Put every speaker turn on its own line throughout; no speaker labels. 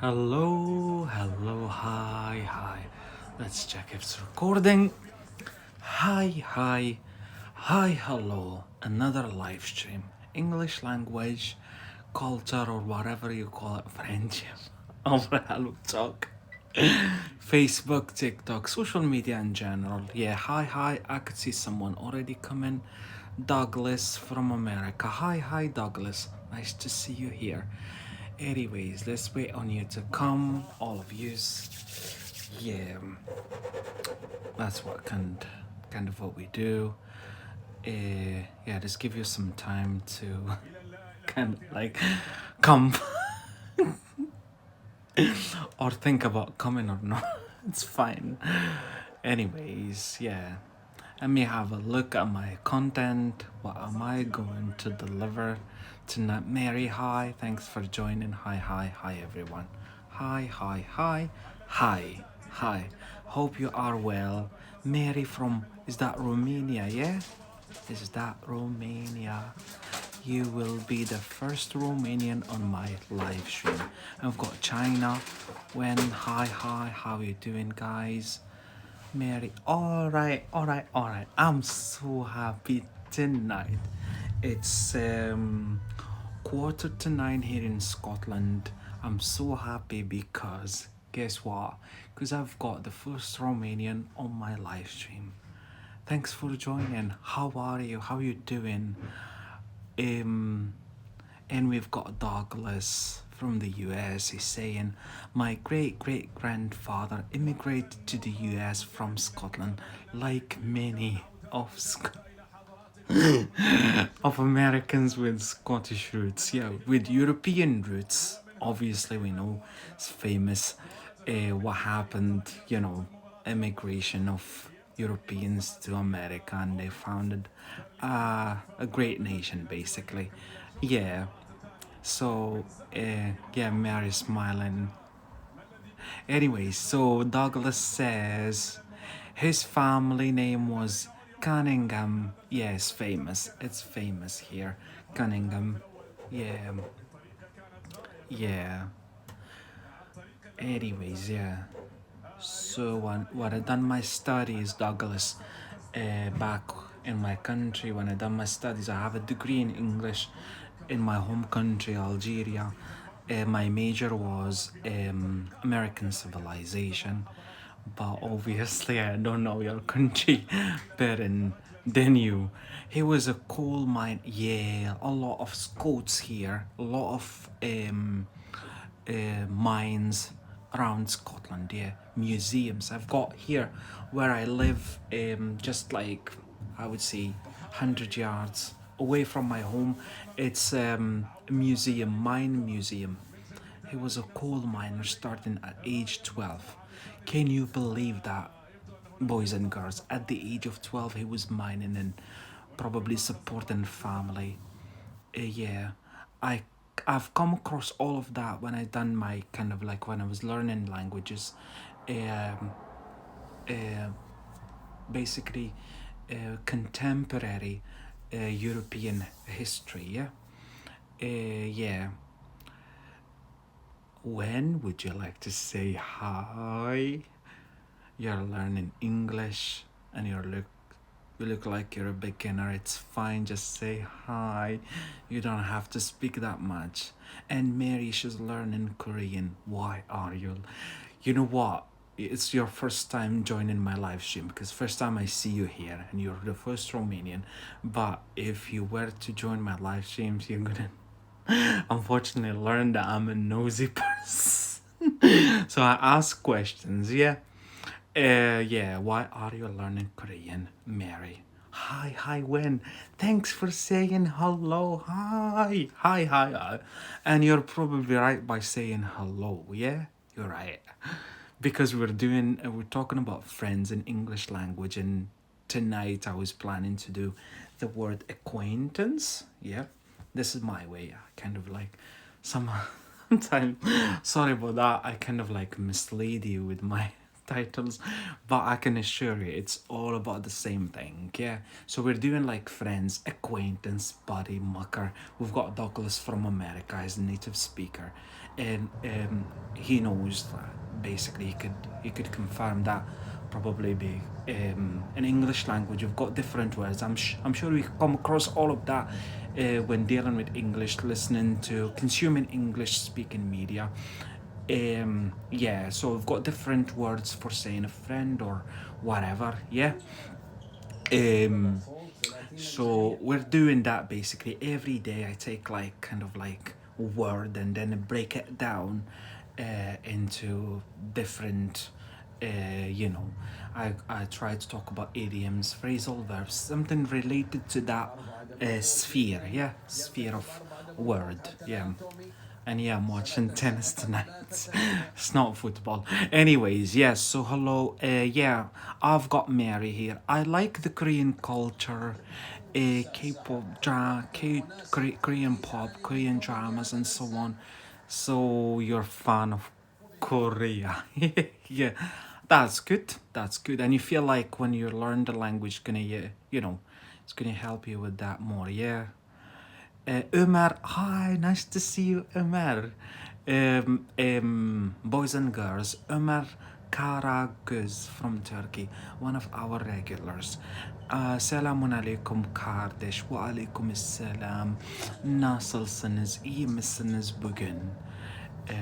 Hello, hello, hi, hi. Let's check if it's recording. Hi, hi, hi, hello. Another live stream. English language, culture, or whatever you call it, friendship. Over Hello Talk. Facebook, TikTok, social media in general. Yeah, hi, hi. I could see someone already coming. Douglas from America. Hi, hi, Douglas. Nice to see you here. Anyways, let's wait on you to come, all of yous. Yeah, that's what kind of what we do. Yeah, just give you some time to kind of like come or think about coming or not. It's fine. Anyways, yeah. Let me have a look at my content. What am I going to deliver tonight? Mary, hi. Thanks for joining. Hi, hi, hi, everyone. Hi, hi, hi, hi, hi. Hope you are well. Mary from, is that Romania, yeah? Is that Romania? You will be the first Romanian on my live stream. I've got China. When, hi, hi, how you doing, guys? Mary, alright, alright, alright. I'm so happy tonight. It's 8:45 here in Scotland. I'm so happy because guess what? Because I've got the first Romanian on my live stream. Thanks for joining. How are you? How you doing? Um, and we've got Douglas from the US. He's saying, my great great grandfather immigrated to the US from Scotland, like many of of Americans with Scottish roots. Yeah, with European roots. Obviously, we know it's famous what happened, immigration of Europeans to America, and they founded a great nation, basically. Yeah, so, yeah, Mary's smiling. Anyway, so Douglas says his family name was Cunningham. Yes, famous. It's famous here. Cunningham. Yeah, yeah. Anyways, yeah. So when I done my studies, Douglas, back in my country, when I done my studies, I have a degree in English in my home country, Algeria. My major was American civilization, but obviously I don't know your country better than you. He was a coal mine. Yeah, a lot of Scots here, a lot of mines around Scotland. Yeah, museums. I've got here where I live, just like I would say 100 yards away from my home. It's a museum, mine museum. He was a coal miner starting at age 12. Can you believe that, boys and girls? At the age of 12, he was mining and probably supporting family. Yeah, I I've come across all of that when I done my kind of like when I was learning languages, um, uh, basically contemporary European history. Yeah, yeah. When would you like to say hi? You're learning English and you look like you're a beginner. It's fine, just say hi. You don't have to speak that much. And Mary, she's learning Korean. Why are you? You know what? It's your first time joining my live stream because first time I see you here and you're the first Romanian. But if you were to join my live streams, you're gonna unfortunately learn that I'm a nosy person. So I ask questions, yeah. Yeah, why are you learning Korean, Mary? Hi, hi, Wen. Thanks for saying hello. Hi, hi, hi. And you're probably right by saying hello, yeah? You're right. Because we're talking about friends in English language, and tonight I was planning to do the word acquaintance. Yeah, this is my way. I kind of like sometimes, sorry about that. I kind of like mislead you with my titles, but I can assure you it's all about the same thing. Yeah, so we're doing like friends, acquaintance, buddy, mucker. We've got Douglas from America as a native speaker, and he knows that basically he could confirm that probably be in English language you've got different words. I'm sure we come across all of that when dealing with English, listening to consuming English speaking media. Yeah, so we've got different words for saying a friend or whatever. Yeah. um so we're doing that basically every day. I take like kind of like a word and then break it down into different you know, I try to talk about idioms, phrasal verbs, something related to that sphere. Yeah, sphere of word. Yeah. And yeah, I'm watching tennis tonight. It's not football. Anyways, yes, so hello. Yeah, I've got Mary here. I like the Korean culture, K-pop, Korean pop, Korean dramas, and so on. So you're a fan of Korea. Yeah, that's good. That's good. And you feel like when you learn the language, gonna, you know, it's gonna help you with that more. Yeah. Ömer, hi, nice to see you, Ömer. Boys and girls, Ömer Karagöz from Turkey, one of our regulars. Selamun aleyküm kardeş, ve aleyküm selam. Nasılsınız, iyi misiniz bugün? Ee,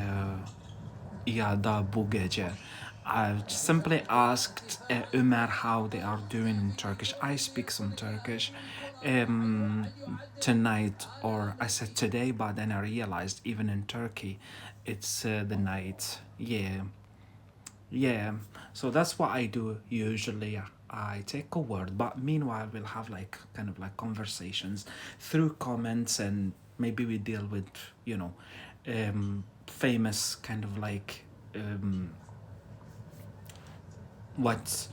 ya da bu gece. I've simply asked Ömer how they are doing in Turkish. I speak some Turkish tonight, or I said today, but then I realized even in Turkey, it's the night. Yeah, yeah. So that's what I do usually. I take a word, but meanwhile we'll have like kind of like conversations through comments, and maybe we deal with, you know, famous kind of like what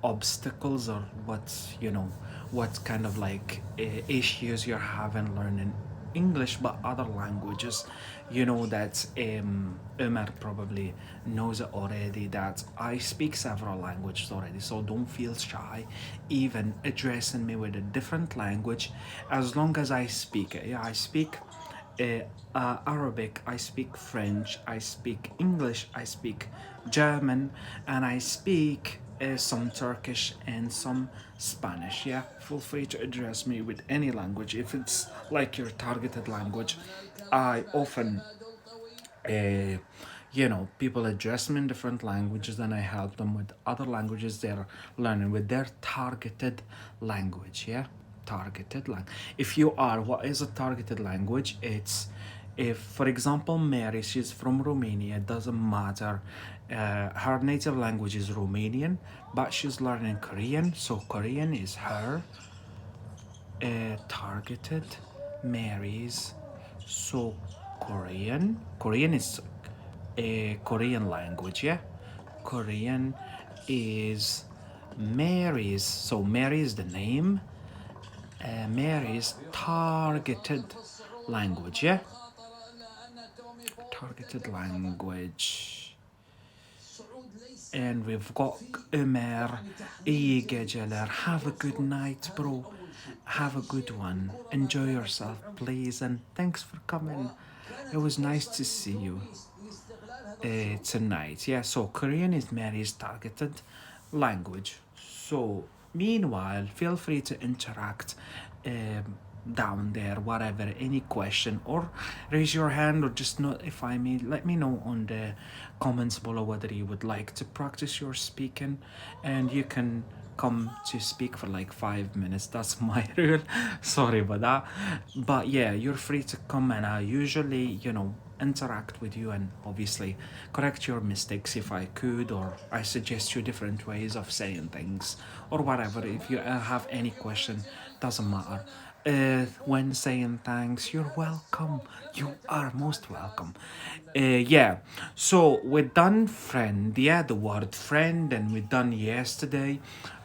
obstacles or what, you know, what kind of like issues you're having learning English but other languages. You know that Umar probably knows it already that I speak several languages already, so don't feel shy even addressing me with a different language as long as I speak it. Yeah, I speak Arabic, I speak French, I speak English, I speak German, and I speak some Turkish and some Spanish. Yeah, feel free to address me with any language if it's like your targeted language. I often you know, people address me in different languages and I help them with other languages they're learning with their targeted language. Yeah, targeted language. If you are, what is a targeted language? It's, if for example Mary, she's from Romania, it doesn't matter, her native language is Romanian but she's learning Korean, so Korean is her targeted Mary's. So Korean is a Korean language. Yeah, Korean is Mary's. So Mary is the name. Mary's targeted language. Yeah, targeted language. And we've got Ömer. İyi geceler. Have a good night, bro. Have a good one. Enjoy yourself, please. And thanks for coming. It was nice to see you tonight. Yeah, so Korean is Mary's targeted language. So, meanwhile, feel free to interact down there, whatever, any question, or raise your hand, or just notify me. Let me know on the comments below whether you would like to practice your speaking, and you can come to speak for like 5 minutes. That's my rule. Sorry about that. But yeah, you're free to come, and I usually, you know, interact with you and obviously correct your mistakes if I could, or I suggest you different ways of saying things or whatever. If you have any question, doesn't matter. When saying thanks, you're welcome. You are most welcome. Yeah, so we're done friend. Yeah, the word friend, and we're done yesterday.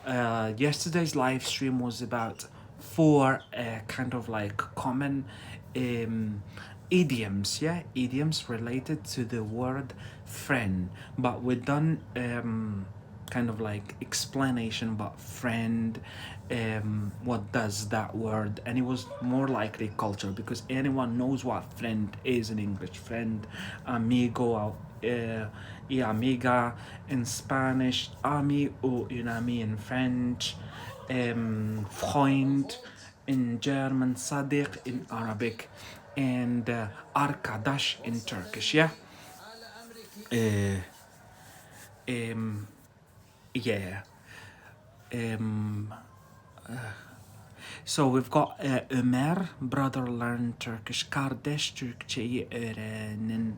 Yesterday's live stream was about four kind of like common idioms. Yeah, idioms related to the word friend, but we're done kind of like explanation about friend, what does that word, and it was more likely culture because anyone knows what friend is in English. Friend, amigo, y amiga in Spanish, ami or un ami in French, Freund in German, Sadiq in Arabic, and Arkadash in Turkish. Yeah. Uh, um, yeah. Um, So we've got Ömer, brother learn Turkish, kardeş Türkçeyi öğrenin.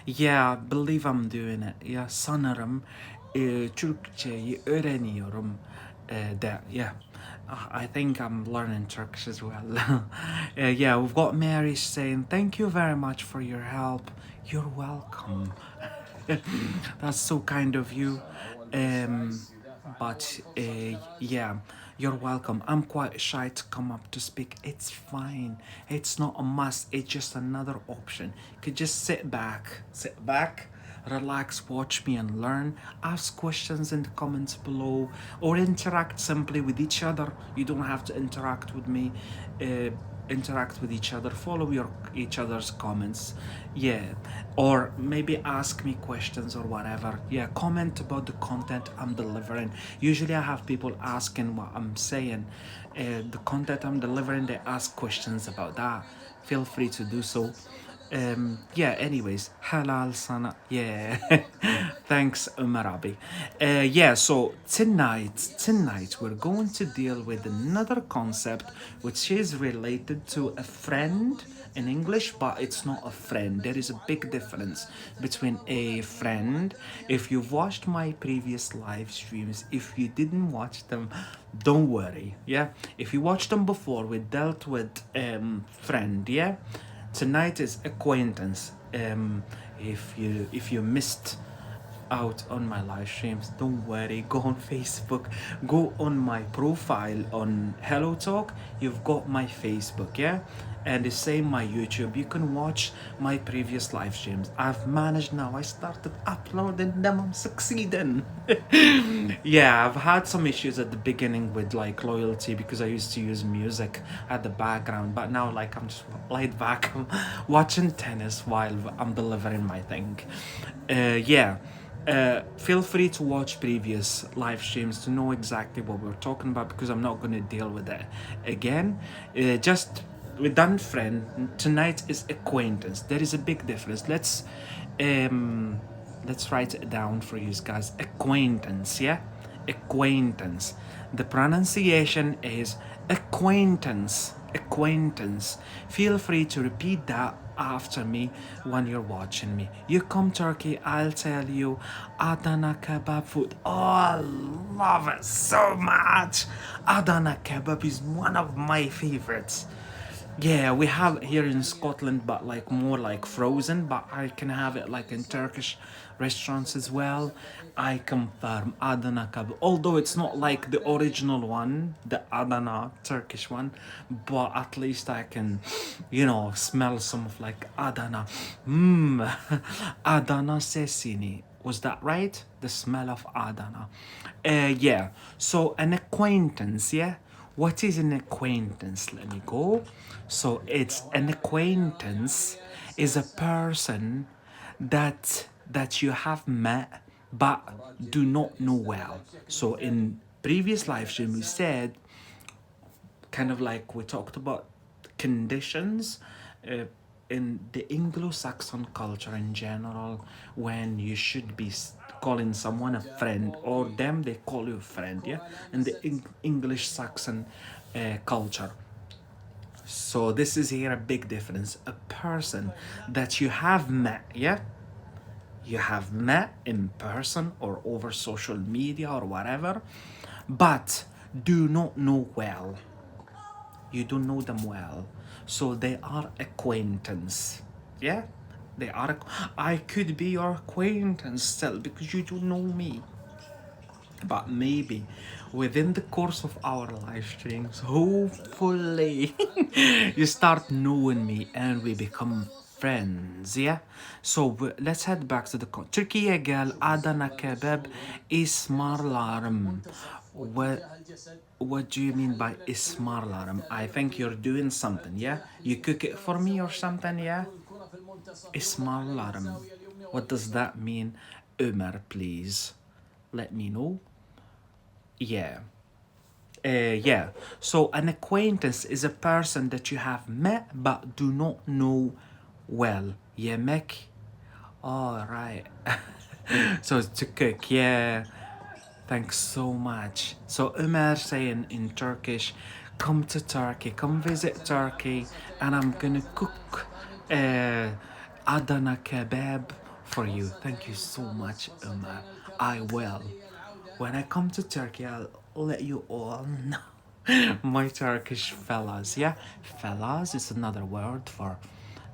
Yeah, believe I'm doing it. Yeah, sanırım Türkçeyi öğreniyorum. That, yeah. I think I'm learning Turkish as well. Yeah, we've got Mary saying, thank you very much for your help. You're welcome. That's so kind of you. But yeah, you're welcome. I'm quite shy to come up to speak. It's fine. It's not a must. It's just another option. You could just sit back, relax, watch me and learn. Ask questions in the comments below or interact simply with each other. You don't have to interact with me. Interact with each other, follow each other's comments, yeah, or maybe ask me questions or whatever. Yeah, comment about the content I'm delivering. Usually I have people asking what I'm saying, the content I'm delivering, they ask questions about that. Feel free to do so. Yeah, anyways, halal sana, yeah. Thanks, Umarabi. Yeah, so tonight we're going to deal with another concept which is related to a friend in English, but it's not a friend. There is a big difference between a friend. If you've watched my previous live streams, if you didn't watch them, don't worry, yeah. If you watched them before, we dealt with friend, yeah. Tonight is acquaintance. If you missed out on my live streams, don't worry, go on Facebook, go on my profile on Hello Talk, you've got my Facebook, yeah, and the same my YouTube. You can watch my previous live streams. I've managed now, I started uploading them, I'm succeeding. Yeah, I've had some issues at the beginning with like loyalty because I used to use music at the background, but now like I'm just laid back watching tennis while I'm delivering my thing. Yeah. Feel free to watch previous live streams to know exactly what we're talking about because I'm not going to deal with it again. Just we're done friend. Tonight is acquaintance. There is a big difference. Let's write it down for you guys. Acquaintance, yeah? Acquaintance. The pronunciation is acquaintance. Acquaintance. Feel free to repeat that after me when you're watching me. You come Turkey, I'll tell you Adana kebab food. Oh, I love it so much. Adana kebab is one of my favorites. Yeah, we have it here in Scotland, but like more like frozen. But I can have it like in Turkish restaurants as well. I confirm Adana kebab, although it's not like the original one, the Adana Turkish one, but at least I can, smell some of like Adana. Mmm, Adana sesini. Was that right? The smell of Adana. Yeah. So an acquaintance, yeah. What is an acquaintance? Let me go. So it's an acquaintance is a person that you have met but do not know well. So in previous live stream we said kind of like we talked about conditions uh, in the Anglo-Saxon culture in general when you should be calling someone a friend or them they call you a friend, yeah, in the English Saxon culture. So this is here a big difference. A person that you have met, yeah, you have met in person or over social media or whatever, but do not know well. You don't know them well. So they are acquaintance. Yeah? They are. I could be your acquaintance still because you don't know me. But maybe within the course of our live streams, hopefully you start knowing me and we become friends, yeah? So let's head back to the Turkey قال Adana kebab ismarlarım. What do you mean by ismarlarım? I think you're doing something, yeah? You cook it for me or something, yeah? Ismarlarım. What does that mean? Ömer, please let me know. Yeah. Yeah. So an acquaintance is a person that you have met but do not know well. Yemek. All right. So to cook. Yeah. Thanks so much. So Ömer saying in Turkish, come to Turkey, come visit Turkey, and I'm gonna cook Adana kebab for you. Thank you so much, Ömer. I will. When I come to Turkey, I'll let you all know my Turkish fellas. Yeah, fellas is another word for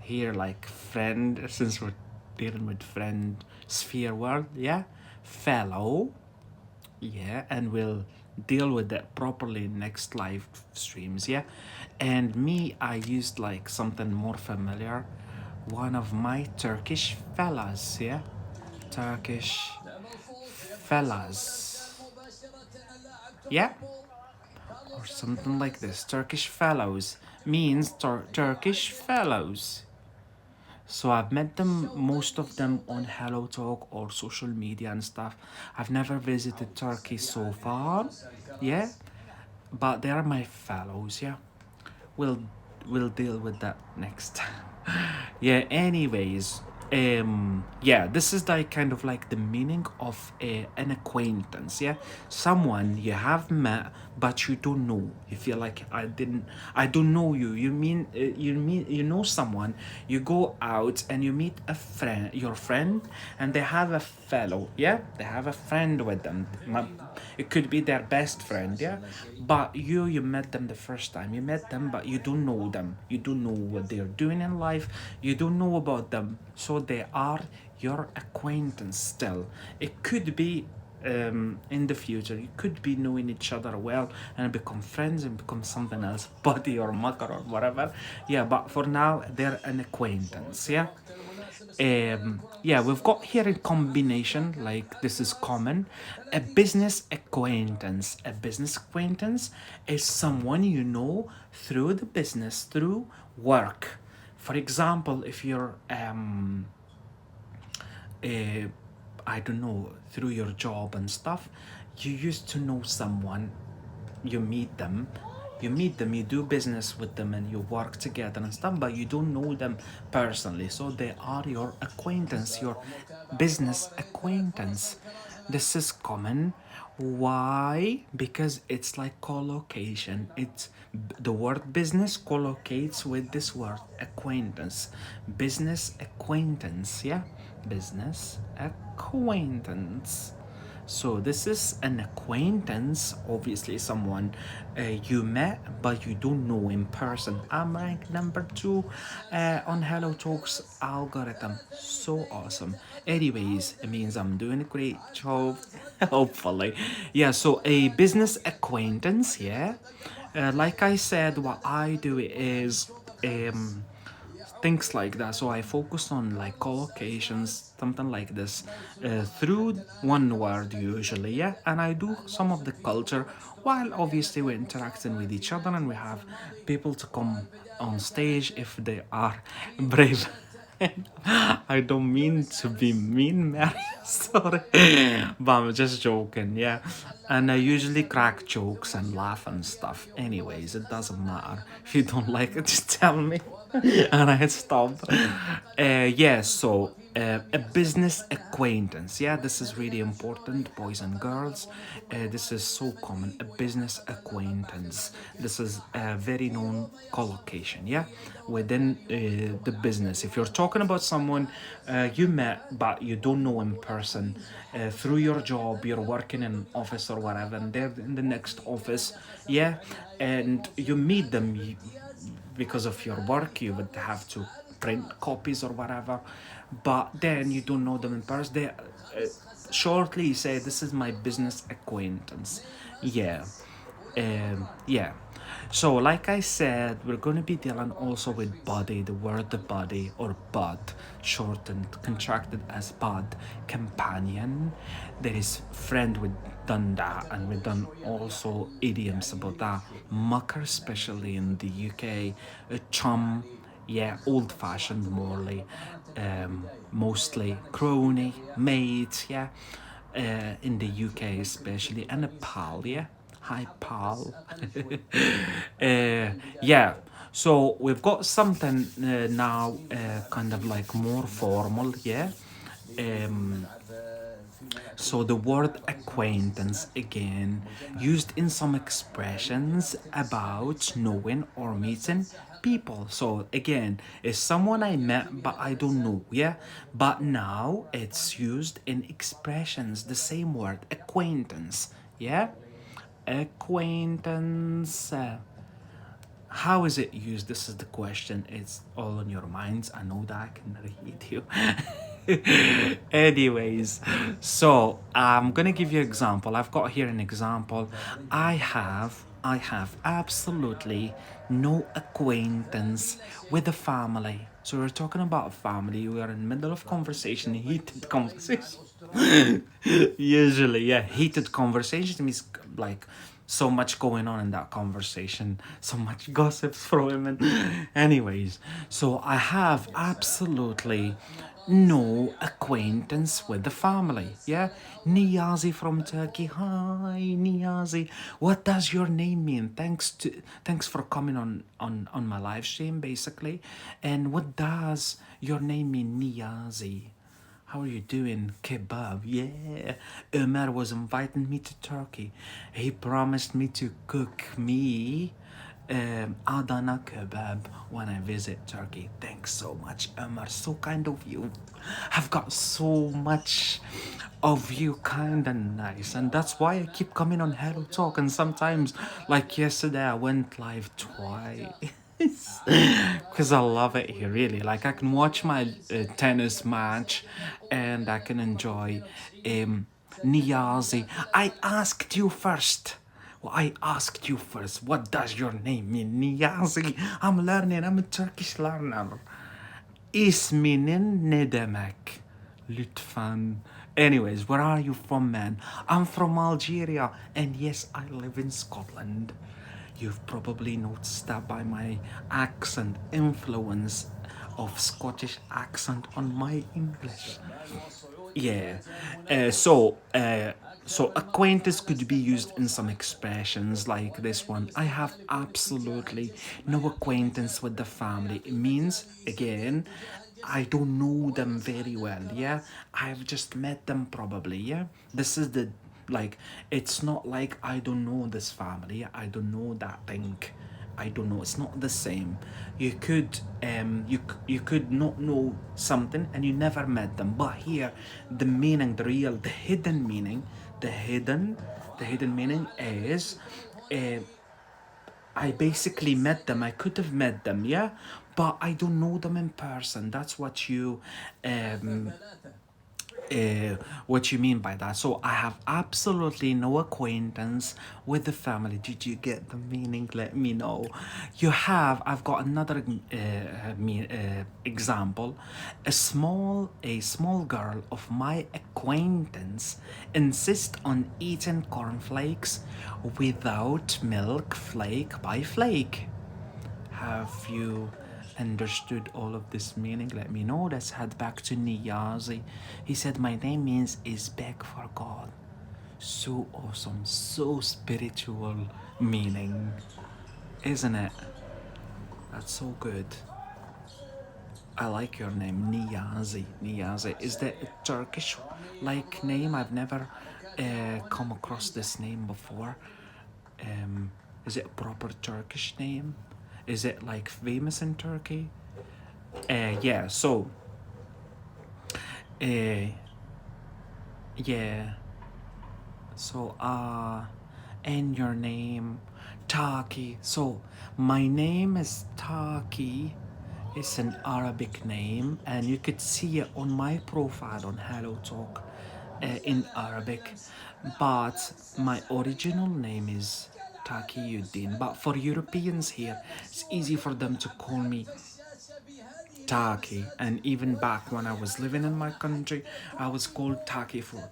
here, like friend, since we're dealing with friend sphere world. Yeah, fellow. Yeah, and we'll deal with that properly in next live streams. Yeah, and me, I used like something more familiar. One of my Turkish fellas. Yeah, Turkish fellas. Yeah, or something like this. Turkish fellows means Turkish fellows. So I've met them, most of them on Hello Talk or social media and stuff. I've never visited Turkey so far. Yeah, but they are my fellows. Yeah, we'll we'll deal with that next. Yeah. Anyways, yeah, this is like kind of like the meaning of an acquaintance. Yeah, someone you have met but you don't know. You feel like I don't know you. You know someone. You go out and you meet a friend, your friend, and they have a fellow. Yeah, they have a friend with them. It could be their best friend. Yeah, but you met them the first time. You met them, but you don't know them. You don't know what they're doing in life. You don't know about them. So they are your acquaintance still. It could be in the future. You could be knowing each other well and become friends and become something else, buddy or mucker or whatever. Yeah, but for now, they're an acquaintance. Yeah. Yeah, we've got here a combination, like this is common. A business acquaintance. A business acquaintance is someone you know through the business, through work. For example, if you're uh, I don't know, through your job and stuff, you used to know someone, you meet them, you do business with them, and you work together and stuff, but you don't know them personally. So they are your acquaintance, your business acquaintance. This is common. Why? Because it's like collocation. It's the word business collocates with this word acquaintance. Business acquaintance, yeah? Business acquaintance. So this is an acquaintance, obviously someone you met but you don't know in person. I'm ranked number 2 on Hello Talks algorithm. So awesome. Anyways, it means I'm doing a great job. Hopefully. Yeah, so a business acquaintance, yeah. Like I said, what I do is things like that. So I focus on like collocations, something like this, through one word usually, yeah. And I do some of the culture while obviously we're interacting with each other, and we have people to come on stage if they are brave. I don't mean to be mean, Mary. Sorry, but I'm just joking. Yeah, and I usually crack jokes and laugh and stuff. Anyways, it doesn't matter if you don't like it. Just tell me, and I stop. Yeah. So a business acquaintance. Yeah, this is really important, boys and girls. This is so common. A business acquaintance. This is a very known collocation. Yeah, within the business. If you're talking about someone you met but you don't know in person, through your job, you're working in office or whatever, and they're in the next office, yeah, and you meet them because of your work, you would have to print copies or whatever, but then you don't know them in person. They shortly say, this is my business acquaintance. Yeah. Yeah. So, like I said, we're going to be dealing also with body, the word the body, or bud, shortened, contracted as bud, companion. There is friend, we've done that, and we've done also idioms about that. Mucker, especially in the UK, a chum, Yeah, old fashioned, morely, mostly crony, mate, yeah, in the UK especially, and a pal, yeah. Hi, pal. Yeah, so we've got something now kind of like more formal, yeah. Um, so the word acquaintance again used in some expressions about knowing or meeting people. So again, it's someone I met but I don't know, yeah? But now it's used in expressions, the same word, acquaintance, yeah? Acquaintance. How is it used? This is the question. It's all on your minds. I know that I can read you. Anyways, so I'm gonna give you an example. I've got here an example. I have absolutely no acquaintance with the family. So we're talking about family. We are in the middle of conversation, heated conversation. Usually, yeah, heated conversation means like so much going on in that conversation, so much gossips for women. Anyways, so I have absolutely no acquaintance with the family. Yeah, Niyazi from Turkey. Hi, Niyazi. What does your name mean? Thanks for coming on my live stream, basically. And what does your name mean, Niyazi? How are you doing? Kebab, yeah. Ömer was inviting me to Turkey. He promised me to cook me Adana kebab when I visit Turkey. Thanks so much, Ömer. So kind of you. I've got so much of you, kind and nice, and that's why I keep coming on Hello Talk. And sometimes, like yesterday, I went live twice. Because I love it here, really. Like, I can watch my tennis match and I can enjoy Niyazi. I asked you first. Well, I asked you first, what does your name mean? Niyazi. I'm learning, I'm a Turkish learner. İsminin ne demek? Lütfen. Anyways, where are you from, man? I'm from Algeria, and yes, I live in Scotland. You've probably noticed that by my accent, influence of Scottish accent on my English. Yeah. So acquaintance could be used in some expressions like this one. I have absolutely no acquaintance with the family. It means again, I don't know them very well. Yeah, I've just met them probably. Yeah, this is the like. It's not like I don't know this family. I don't know that thing. I don't know. It's not the same. You could not know something and you never met them. But here, the meaning, the real, the hidden meaning, the hidden meaning is, uh, I basically met them. I could have met them, yeah, but I don't know them in person. That's um, uh, what you mean by that. So I have absolutely no acquaintance with the family. Did you get the meaning? Let me know. I've got another example. A small girl of my acquaintance insists on eating cornflakes without milk, flake by flake. Have you understood all of this meaning? Let me know. Let's head back to Niyazi. He said, my name means is beg for God. So awesome, so spiritual meaning, isn't it? That's so good. I like your name, Niyazi. Niyazi. Is that a Turkish like name? I've never come across this name before. Um, is it a proper Turkish name? Is it like famous in Turkey? Yeah, so, uh, yeah, so, and your name, Taki. So, my name is Taki. It's an Arabic name, and you could see it on my profile on Hello Talk in Arabic. But my original name is Taqiyuddin. But for Europeans here, it's easy for them to call me Taki. And even back when I was living in my country, I was called Taki for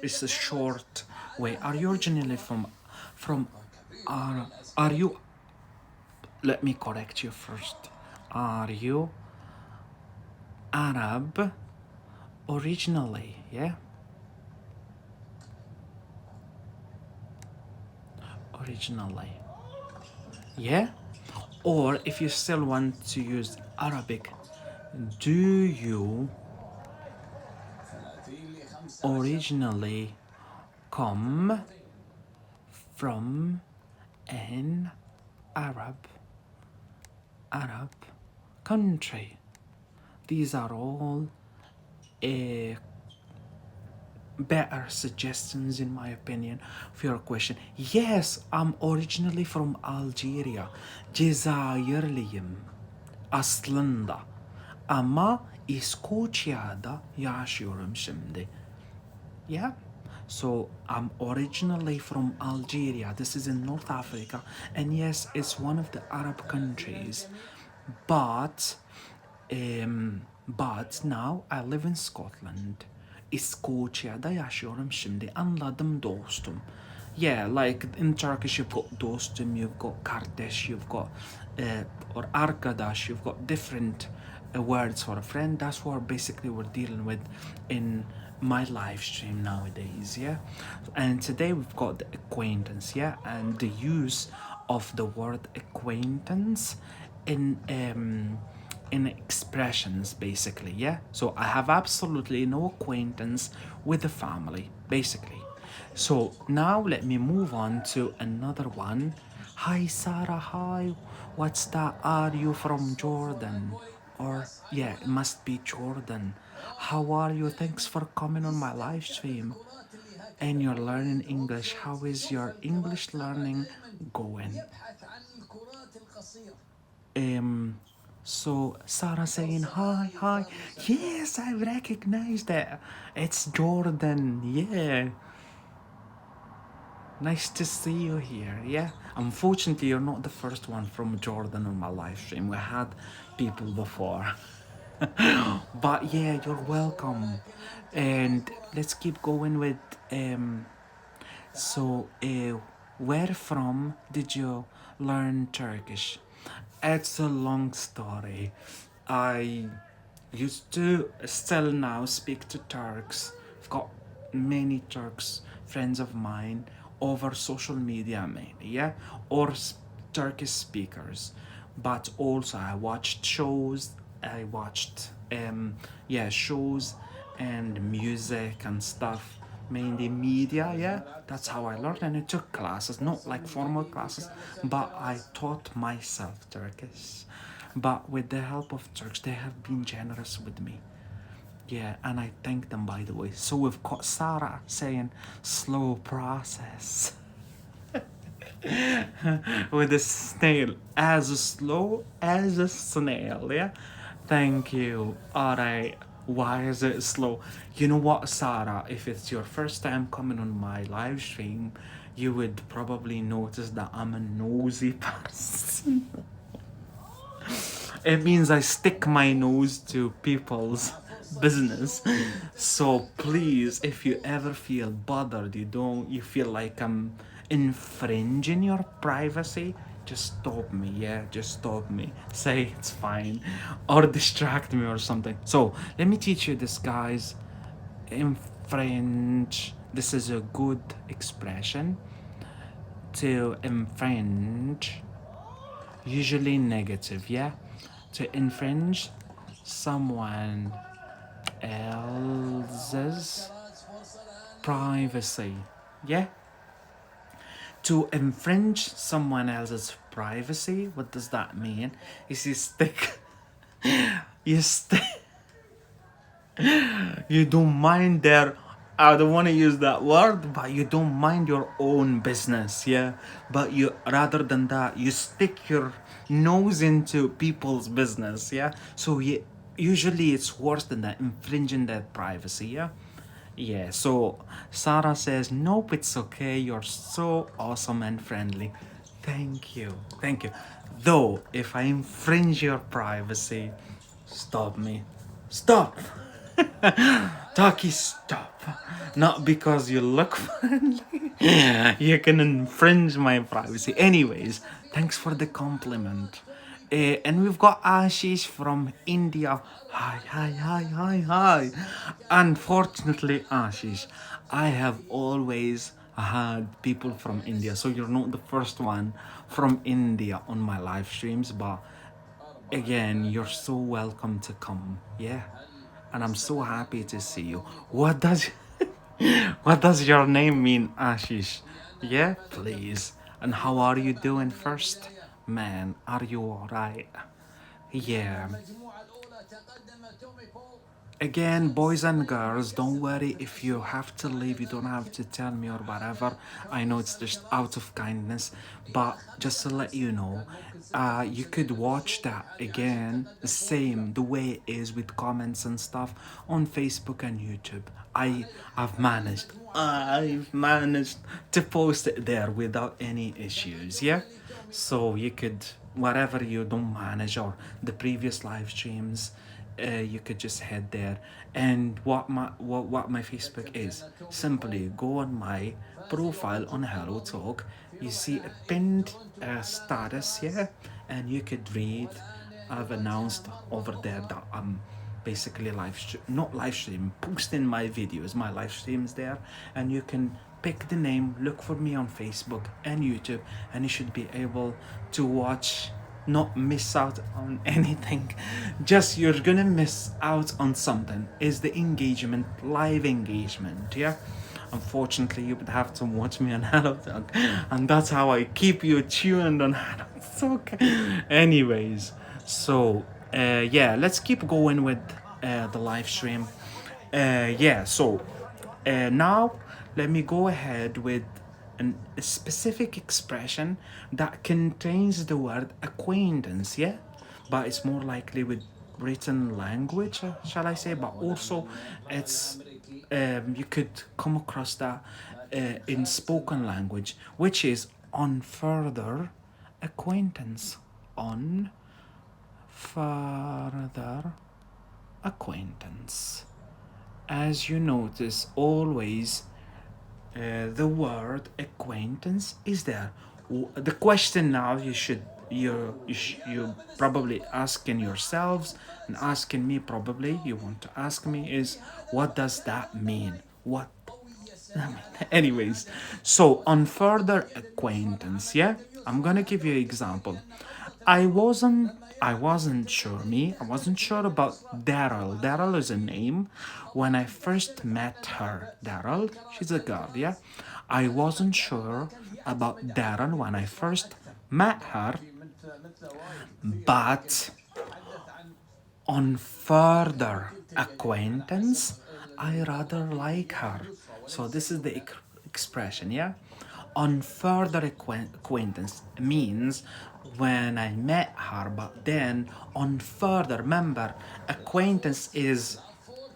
it's a short way. Are you originally from are you let me correct you first. Are you Arab originally? Yeah, originally. Yeah, or if you still want to use Arabic, do you originally come from an Arab Arab country? These are all uh, better suggestions, in my opinion, for your question. Yes, I'm originally from Algeria. Jazairliyim. Aslında. Ama İskoçya'da yaşıyorum şimdi. Yeah. So I'm originally from Algeria. This is in North Africa. And yes, it's one of the Arab countries. But now I live in Scotland. İskoçya'da yaşıyorum şimdi. Anladım dostum. Yeah, like in Turkish you've got dostum, you've got kardeş, you've got or arkadaş, you've got different words for a friend. That's what basically we're dealing with in my live stream nowadays, yeah. And today we've got the acquaintance, yeah, and the use of the word acquaintance in expressions, basically, yeah. So I have absolutely no acquaintance with the family, basically. So now let me move on to another one. Hi Sarah, hi. What's that? Are you from Jordan? Or yeah, it must be Jordan. How are you? Thanks for coming on my live stream. And you're learning English. How is your English learning going? So Sarah saying hi, hi. Yes, I recognized it. It's Jordan. Yeah. Nice to see you here. Yeah. Unfortunately, you're not the first one from Jordan on my live stream. We had people before. But yeah, you're welcome. And let's keep going with so where from did you learn Turkish? It's a long story. I used to still now speak to Turks. I've got many Turks friends of mine over social media mainly, yeah, or Turkish speakers. But also I watched shows. I watched shows and music and stuff, mainly media, yeah. That's how I learned, and I took classes, not like formal classes, but I taught myself Turkish. But with the help of Turks, they have been generous with me. Yeah, and I thank them, by the way. So we've got Sarah saying slow process with a snail, as slow as a snail, yeah. Thank you. All right. Why is it slow? You know what, Sarah? If it's your first time coming on my live stream, you would probably notice that I'm a nosy person. It means I stick my nose to people's business. So please, if you ever feel bothered, you feel like I'm infringing your privacy, just stop me, yeah, just stop me. Say it's fine, or distract me or something. So let me teach you this, guys. Infringe. This is a good expression. To infringe, usually negative, yeah. To infringe someone else's privacy, yeah. To infringe someone else's privacy, what does that mean? Is you stick you stick you don't mind their, I don't want to use that word, but you don't mind your own business, yeah. But you, rather than that, you stick your nose into people's business, yeah. So usually it's worse than that, infringing their privacy, yeah. Yeah, so Sarah says, nope, it's okay. You're so awesome and friendly. Thank you. Thank you. Though, if I infringe your privacy, stop me. Stop! Taki, stop. Not because you look friendly. You can infringe my privacy. Anyways, thanks for the compliment. And we've got Ashish from India. Hi, hi, hi, hi, hi. Unfortunately, Ashish, I have always had people from India, so you're not the first one from India on my live streams, but again, you're so welcome to come. Yeah. And I'm so happy to see you. What does what does your name mean, Ashish? Yeah, please. And how are you doing first? Man, are you alright? Yeah. Again, boys and girls, don't worry if you have to leave, you don't have to tell me or whatever. I know it's just out of kindness, but just to let you know, you could watch that again, the same, the way it is with comments and stuff on Facebook and YouTube. I've managed to post it there without any issues, yeah? So you could, whatever you don't manage or the previous live streams, you could just head there. And what my Facebook is, simply go on my profile on Hello Talk. You see a pinned status here, and you could read. I've announced over there that I'm basically not live stream, posting my videos, my live streams there, and you can pick the name, look for me on Facebook and YouTube, and you should be able to watch, not miss out on anything. Just you're gonna miss out on something is the engagement, live engagement, yeah. Unfortunately, you would have to watch me on Hello Talk, and that's how I keep you tuned on Hello Talk. Anyways, so yeah, let's keep going with the live stream. Yeah, so now let me go ahead with a specific expression that contains the word acquaintance, yeah? But it's more likely with written language, shall I say? But also, it's you could come across that in spoken language, which is on further acquaintance. On further acquaintance. As you notice, always the word acquaintance is there. The question now you probably asking yourselves and asking me, probably you want to ask me, is what does that mean? What anyways, so on further acquaintance, yeah, I'm gonna give you an example. I wasn't sure about Daryl. Daryl is a name. When I first met her, Daryl, she's a girl, yeah. I wasn't sure about Daryl when I first met her, but on further acquaintance, I rather like her. So this is the expression, yeah? On further acquaintance means when I met her, but then on further, remember, acquaintance is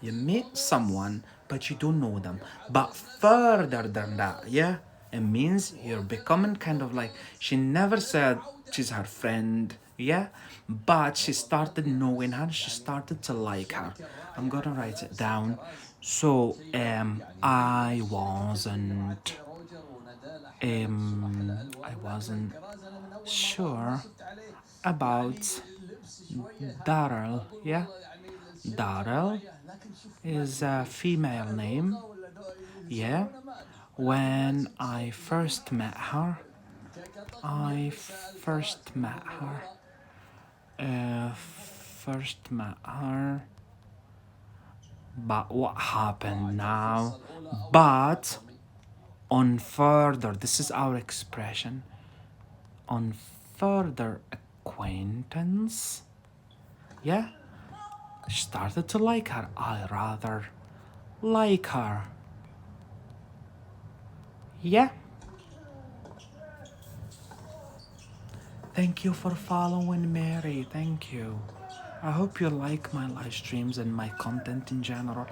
you meet someone but you don't know them. But further than that, yeah, it means you're becoming kind of like, she never said she's her friend, yeah, but she started knowing her, she started to like her. I'm gonna write it down. So I wasn't sure about Daryl, yeah. Daryl is a female name, yeah. When I first met her, I first met her, first met her, but what happened now? But on further, this is our expression, on further acquaintance, yeah, started to like her. I rather like her, yeah. Thank you for following, Mary. Thank you. I hope you like my live streams and my content in general.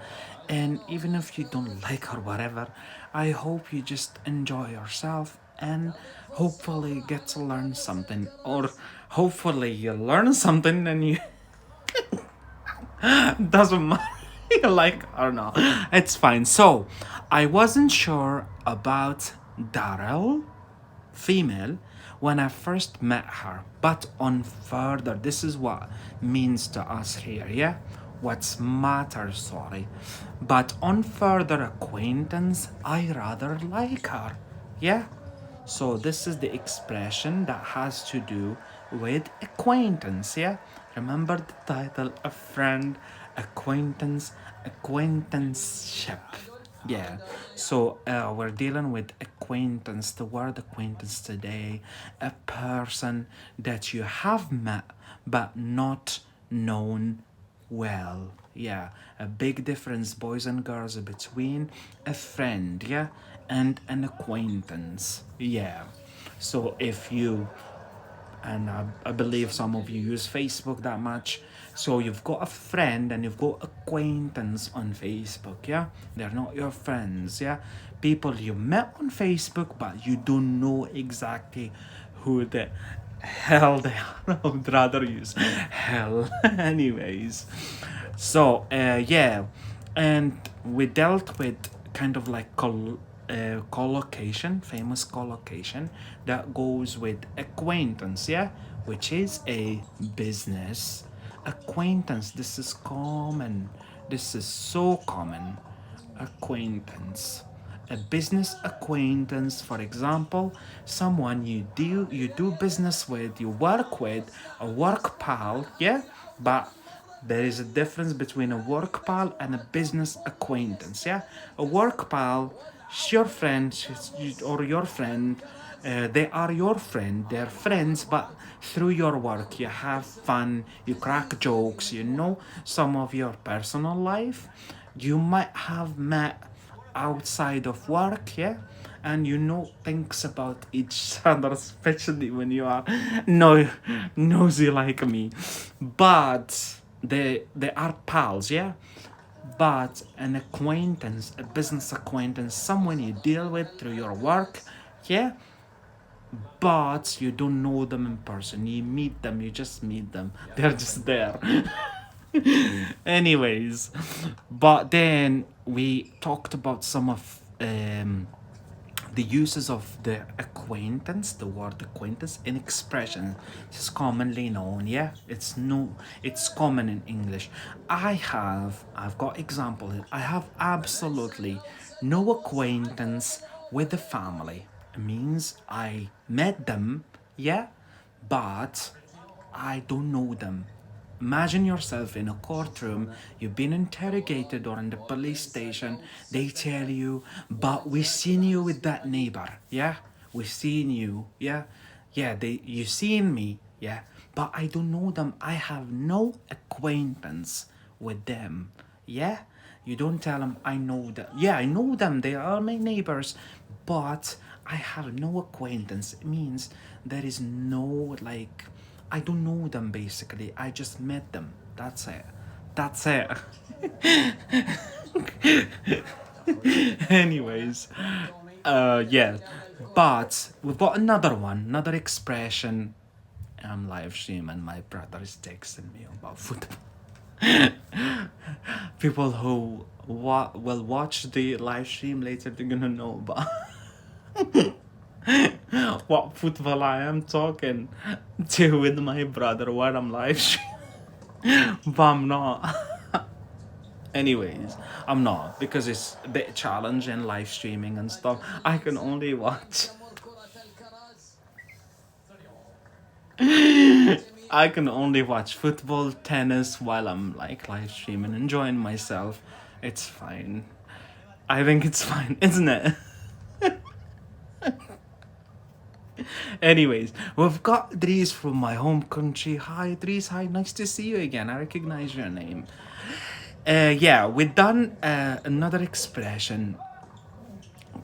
And even if you don't like or whatever, I hope you just enjoy yourself and hopefully get to learn something. Or hopefully you learn something and you doesn't matter you like or not. It's fine. So I wasn't sure about Daryl, female, when I first met her, but on further, this is what means to us here, yeah? What's matters, sorry. But on further acquaintance, I rather like her, yeah? So this is the expression that has to do with acquaintance, yeah? Remember the title, a friend, acquaintance, acquaintanceship. Yeah, so we're dealing with acquaintance, the word acquaintance today, a person that you have met but not known well. Yeah, a big difference, boys and girls, between a friend, yeah, and an acquaintance. Yeah, so if you and I believe some of you use Facebook that much. So you've got a friend and you've got acquaintance on Facebook, yeah? They're not your friends, yeah? People you met on Facebook, but you don't know exactly who the hell they are. I would rather use hell. Anyways, so yeah, and we dealt with kind of like collocation, famous collocation that goes with acquaintance, yeah, which is a business acquaintance. This is common. This is so common. Acquaintance. A business acquaintance, for example, someone you do business with, you work with, a work pal, yeah, but there is a difference between a work pal and a business acquaintance, yeah. A work pal, is your friend, or your friend, they are your friend, they're friends, but through your work you have fun, you crack jokes, you know some of your personal life you might have met outside of work, yeah, and you know things about each other, especially when you are no nosy like me. But they are pals, yeah. But an acquaintance, a business acquaintance, someone you deal with through your work, yeah, but you don't know them in person. You meet them, you just meet them. They're just there. Anyways, but then we talked about some of the uses of the acquaintance, the word acquaintance, in expression. It's commonly known, yeah. It's common in English. I've got example here. I have absolutely no acquaintance with the family. It means I met them, yeah, but I don't know them. Imagine yourself in a courtroom, you've been interrogated or in the police station, they tell you, but we seen you with that neighbor, yeah? We seen you, yeah? Yeah, you seen me, yeah? But I don't know them. I have no acquaintance with them, yeah? You don't tell them I know them. Yeah, I know them. They are my neighbors, but I have no acquaintance. It means there is no like I don't know them basically. I just met them. That's it. That's it. Anyways, yeah. But we've got another one, another expression. I'm live stream and my brother is texting me about football. People who will watch the live stream later, they're gonna know about what football I am talking to with my brother while I'm live stream. But I'm not. Anyways, I'm not because it's a bit challenging live streaming and stuff. I can only watch. I can only watch football, tennis while I'm like live streaming, enjoying myself. It's fine. I think it's fine, isn't it? Anyways, we've got Dries from my home country. Hi, Dries. Hi, nice to see you again. I recognize your name. Yeah, we've done another expression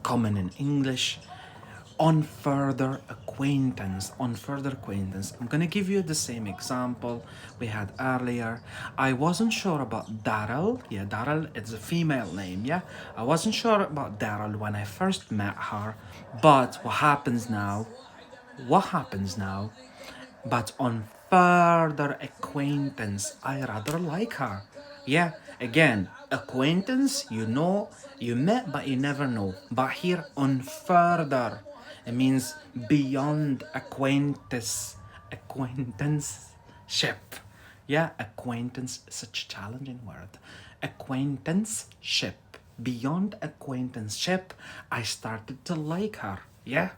common in English on further acquaintance. On further acquaintance. I'm gonna give you the same example we had earlier. I wasn't sure about Daryl. Yeah, Daryl is a female name. Yeah, I wasn't sure about Daryl when I first met her. But what happens now? What happens now? But on further acquaintance, I rather like her. Yeah, again, acquaintance, you know, you met but you never know. But here on further, It means beyond acquaintanceship. Yeah, acquaintance is such a challenging word. Acquaintanceship. Beyond acquaintanceship, I started to like her. Yeah.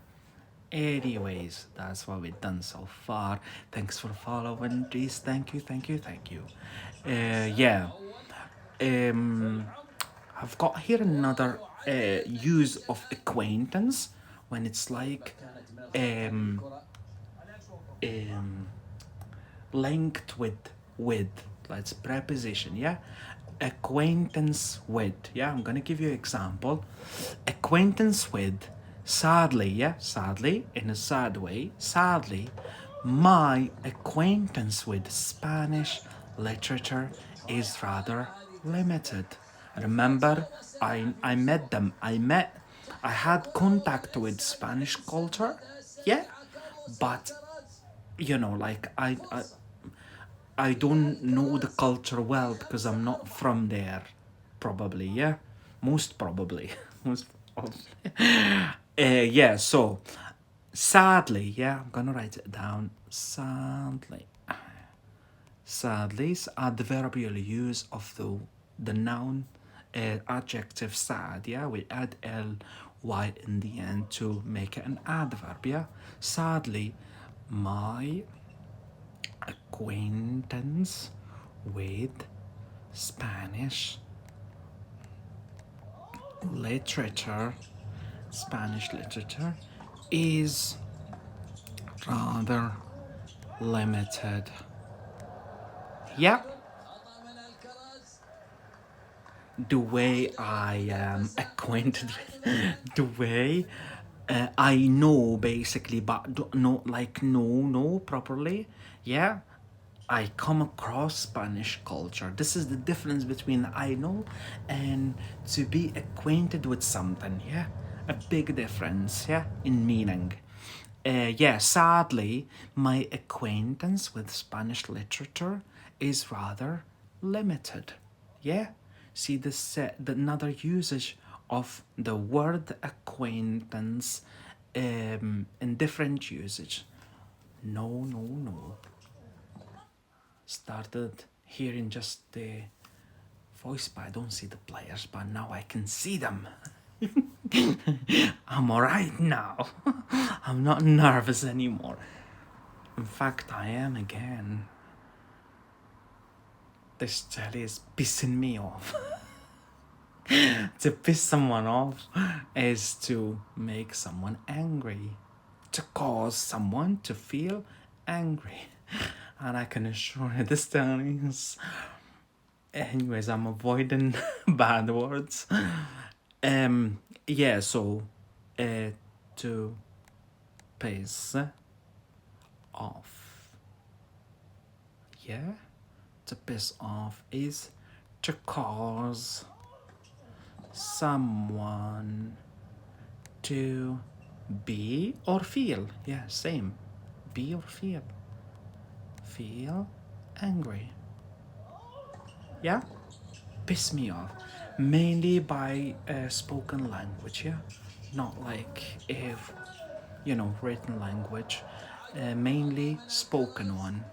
Anyways, that's what we've done so far. Thanks for following. Please, thank you, thank you, thank you. Yeah. Um, I've got here another use of acquaintance when it's like um, um, linked with let's preposition, yeah, acquaintance with, yeah, I'm gonna give you an example. Acquaintance with, sadly, yeah, sadly, in a sad way, sadly, my acquaintance with Spanish literature is rather limited. Remember, I met them, I had contact with Spanish culture, yeah, but like I don't know the culture well because I'm not from there. Probably, yeah. Most probably. Most probably. Yeah, so sadly, yeah, I'm gonna write it down. Sadly. Sadly is adverbial use of the noun adjective sad, yeah. We add ly in the end to make it an adverb, yeah. Sadly, my acquaintance with Spanish literature, Spanish literature is rather limited. Yeah, the way I am acquainted with, the way I know basically, but not like know properly. Yeah, I come across Spanish culture. This is the difference between I know and to be acquainted with something. Yeah, a big difference. Yeah, in meaning. Yeah, sadly, my acquaintance with Spanish literature is rather limited. Yeah, see the another usage of the word acquaintance in different usage. No. Started hearing just the voice, but I don't see the players, but now I can see them. I'm alright now. I'm not nervous anymore. In fact, I am again. This jelly is pissing me off. To piss someone off is to make someone angry, to cause someone to feel angry. And I can assure you this time is. Anyways, I'm avoiding bad words. Yeah, so to piss off. Yeah? To piss off is to cause someone to be or feel. Yeah, same. Be or feel. Feel angry. Yeah? Piss me off. Mainly by spoken language, yeah? Not like if, written language. Mainly spoken one.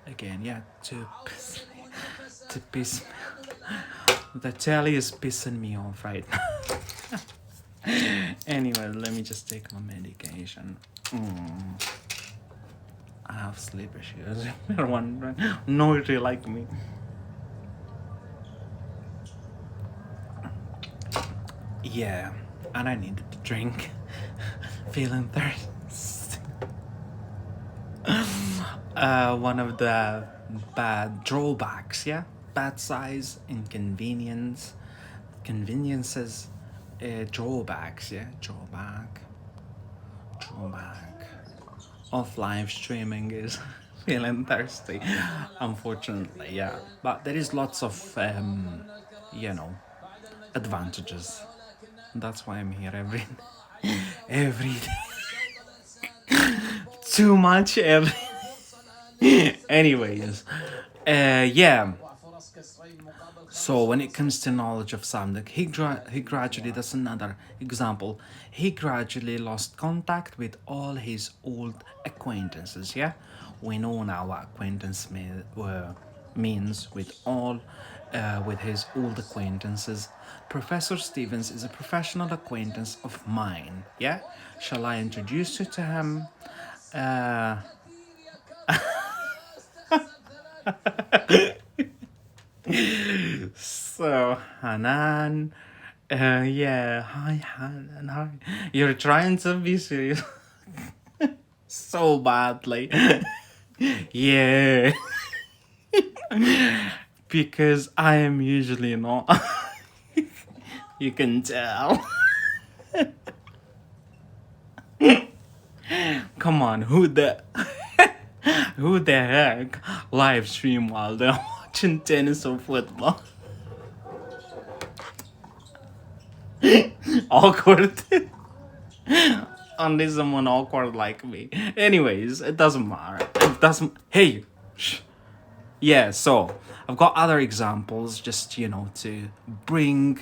Again, yeah, to piss me. The telly is pissing me off right now. Anyway, let me just take my medication. I have sleep issues. You're wondering. Nobody like me. Yeah, and I needed to drink. Feeling thirsty. One of the bad drawbacks, yeah? Bad size, inconvenience, conveniences, drawbacks, yeah? Drawback of live streaming is feeling thirsty, unfortunately, yeah. But there is lots of, advantages. That's why I'm here every day. Too much every. Anyways, yeah. So when it comes to knowledge of something, he gradually, that's another example, he gradually lost contact with all his old acquaintances. Yeah, we know now what acquaintance means with all, with his old acquaintances. Professor Stevens is a professional acquaintance of mine. Yeah, shall I introduce you to him? Uh, So, Hanan, yeah, hi, Hanan, hi. You're trying to be serious so badly. Yeah, because I am usually not. You can tell. Come on, who the heck live stream while they're watching tennis or football? Awkward. Only someone awkward like me. Anyways, it doesn't matter. It doesn't. Hey, shh. Yeah. So I've got other examples, just to bring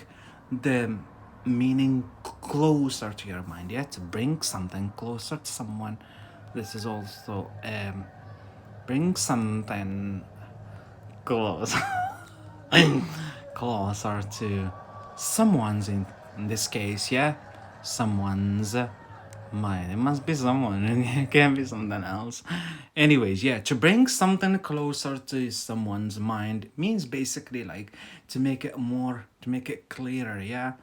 the meaning closer to your mind. Yeah, to bring something closer to someone. This is also bring something close, closer to someone's in this case. Yeah, someone's mind. It must be someone. It can't be something else. Anyways, yeah, to bring something closer to someone's mind means basically like to make it clearer. Yeah,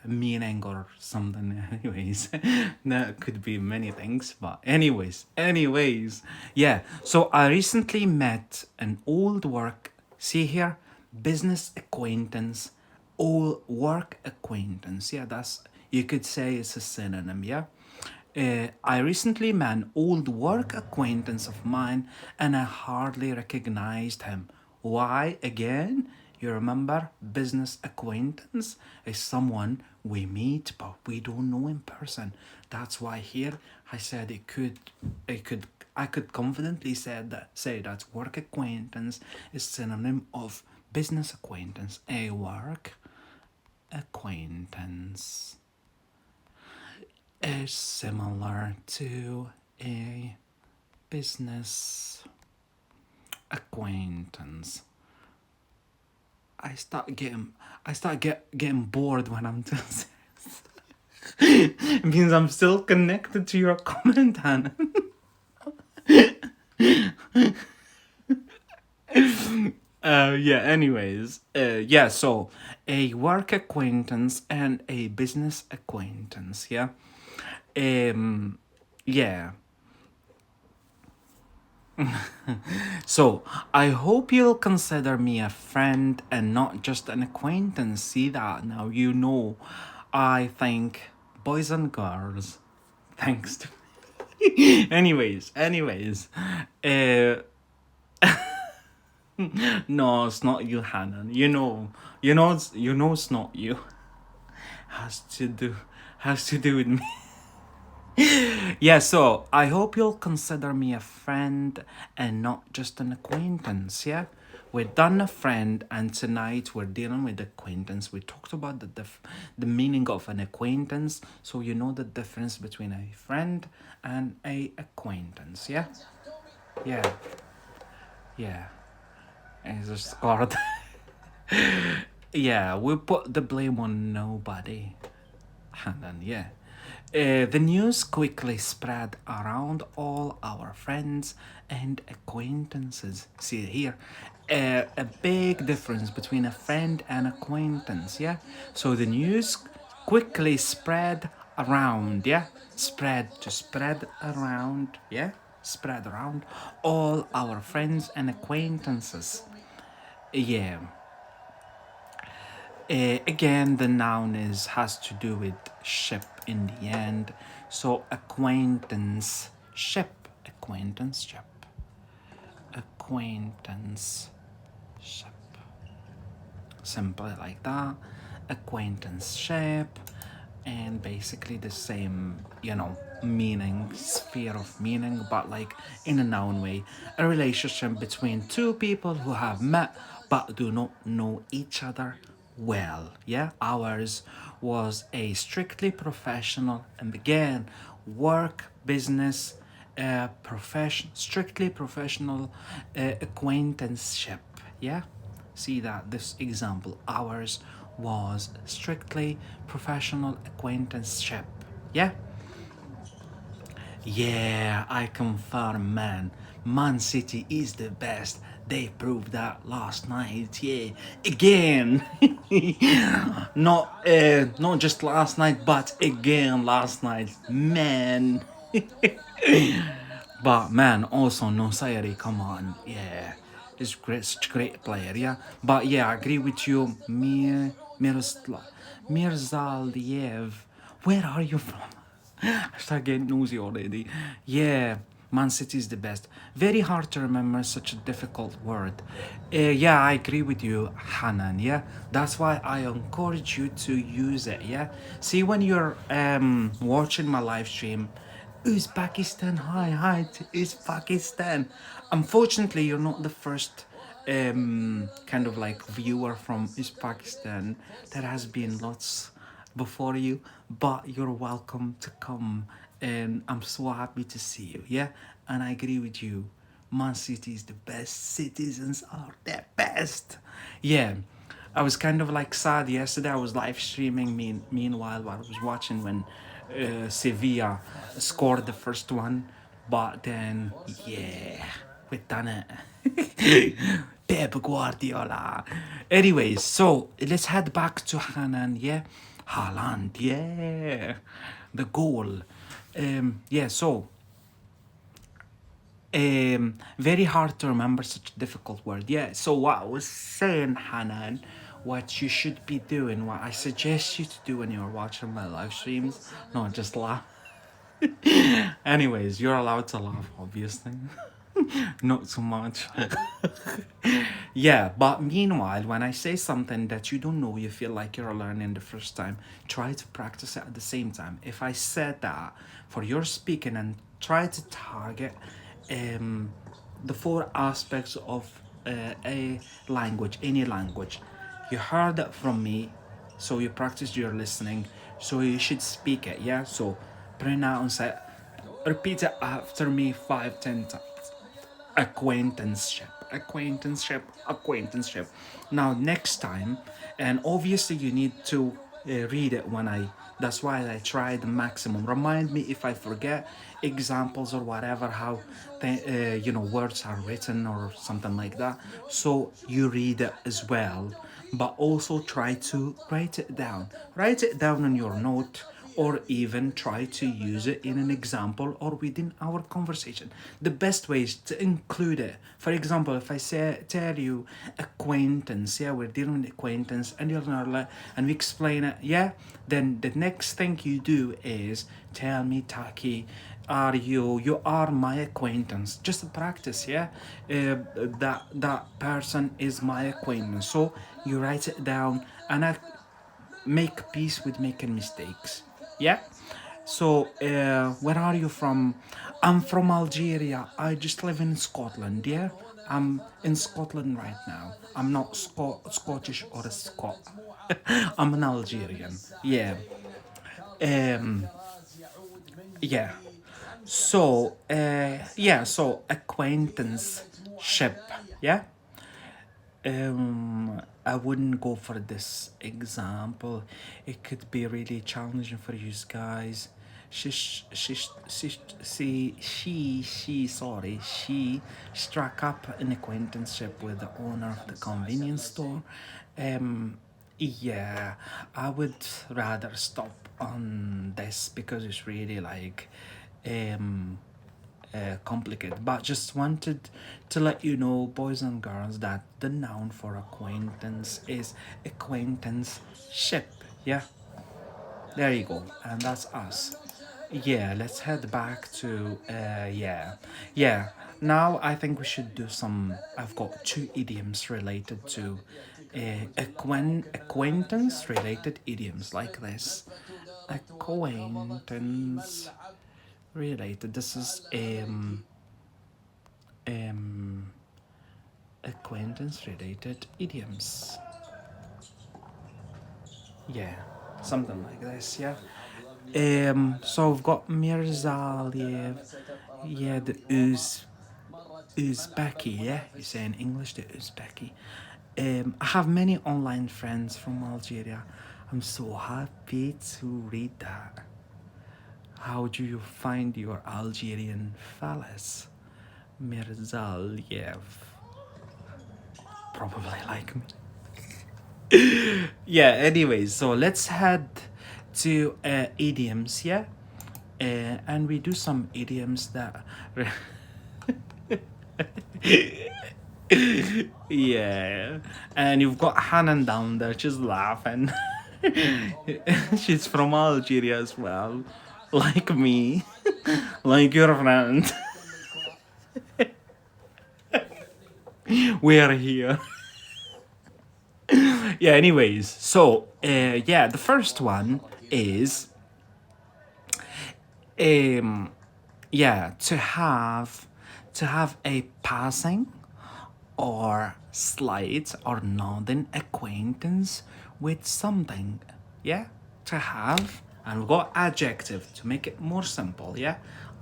meaning or something. Anyways, that could be many things, but anyways, yeah. So I recently met an old work, see here, business acquaintance, old work acquaintance. Yeah, that's, you could say it's a synonym. Yeah. I recently met an old work acquaintance of mine and I hardly recognized him. Why again? You remember, business acquaintance is someone we meet but we don't know in person. That's why here I said I could confidently say that work acquaintance is synonym of business acquaintance. A work acquaintance is similar to a business acquaintance. I start getting bored when I'm just. It means I'm still connected to your comment, Hannah. Yeah, anyways. Yeah, so a work acquaintance and a business acquaintance, yeah. Yeah. So I hope you'll consider me a friend and not just an acquaintance. See that? Now you know. I think boys and girls. Thanks to anyways. Uh no, it's not you, Hannah. It's not you. Has to do has to do with me. Yeah, so I hope you'll consider me a friend and not just an acquaintance, yeah? We're done a friend and tonight we're dealing with acquaintance. We talked about the meaning of an acquaintance, so you know the difference between a friend and a acquaintance, yeah? Yeah, yeah. It's just hard. Yeah, we put the blame on nobody. And then, yeah. The news quickly spread around all our friends and acquaintances. See here, a big difference between a friend and acquaintance, yeah? So the news quickly spread around, yeah? Spread around, yeah? Spread around all our friends and acquaintances. Yeah. Again, the noun has to do with ship in the end. So acquaintance ship, acquaintance ship, acquaintance ship. Simply like that. Acquaintance ship, and basically the same, meaning, sphere of meaning, but like in a noun way. A relationship between two people who have met but do not know each other well. Yeah, ours was a strictly professional and began work, business, strictly professional acquaintanceship. Yeah, see that this example, ours was strictly professional acquaintanceship. Yeah. Yeah, I confirm, man. Man City is the best. They proved that last night. Yeah, again. Not just last night, but again last night, man. But man, also Nosiri, come on, yeah, he's great, such a great player, yeah. But yeah, I agree with you, Mirzaliev. Where are you from? I start getting nosy already. Yeah, Man City is the best. Very hard to remember such a difficult word. Yeah, I agree with you, Hanan. Yeah, that's why I encourage you to use it. Yeah, see when you're watching my live stream, Uzbekistan, hi to Uzbekistan. Unfortunately, you're not the first kind of like viewer from Uzbekistan. There has been lots before you, but you're welcome to come, and I'm so happy to see you. Yeah, and I agree with you. Man City is the best. Citizens are the best. Yeah, I was kind of like sad yesterday. I was live streaming. Meanwhile, while I was watching when Sevilla scored the first one, but then yeah, we done it. Pep Guardiola. Anyways, so let's head back to Hanan. Yeah, Haaland. Yeah, the goal. Yeah. So very hard to remember such a difficult word. Yeah, so what I was saying, Hanan, what you should be doing, what I suggest you to do when you're watching my live streams, no, just laugh. Anyways, you're allowed to laugh, obviously. Not so much. Yeah, but meanwhile, when I say something that you don't know, you feel like you're learning the first time, try to practice it at the same time. If I said that for your speaking and try to target um, the four aspects of a language, any language, you heard it from me, so you practiced your listening, so you should speak it, yeah? So pronounce it, repeat it after me 5, 10 times. Acquaintanceship. Now next time, and obviously you need to read it when I, that's why I try the maximum. Remind me if I forget examples or whatever, how words are written or something like that, so you read it as well, but also try to write it down on your note, or even try to use it in an example or within our conversation. The best way is to include it. For example, if I tell you acquaintance, yeah, we're dealing with acquaintance, and you're not like, and we explain it, yeah, then the next thing you do is tell me, Taki, you are my acquaintance. Just practice, yeah. That person is my acquaintance. So you write it down, and I make peace with making mistakes. Yeah. So, where are you from? I'm from Algeria. I just live in Scotland. Yeah. I'm in Scotland right now. I'm not Scottish or a Scot. I'm an Algerian. Yeah. Um. Yeah. So, yeah. So acquaintance ship. Yeah. I wouldn't go for this example. It could be really challenging for you guys. She struck up an acquaintanceship with the owner of the convenience store. Yeah, I would rather stop on this because it's really like um complicated, but just wanted to let you know, boys and girls, that the noun for acquaintance is acquaintanceship. Yeah, there you go, and that's us. Yeah, let's head back to yeah. Now I think we should do some. I've got two idioms related to acquaintance related idioms like this. Acquaintance related. This is um acquaintance related idioms. Yeah, something like this, yeah. So we've got Mirzaliev, yeah, the Uzbeki, yeah, you say in English, the Uzbeki. I have many online friends from Algeria. I'm so happy to read that. How do you find your Algerian fellas? Mirzaliev. Probably like me. Yeah, anyways, so let's head to idioms, yeah? And we do some idioms that. Yeah. And you've got Hanan down there, she's laughing. She's from Algeria as well. Like me. Like your friend. We are here. Yeah, anyways. So, yeah, the first one is um yeah, to have a passing or slight or nothing acquaintance with something. Yeah, to have, and we've got adjective to make it more simple. Yeah,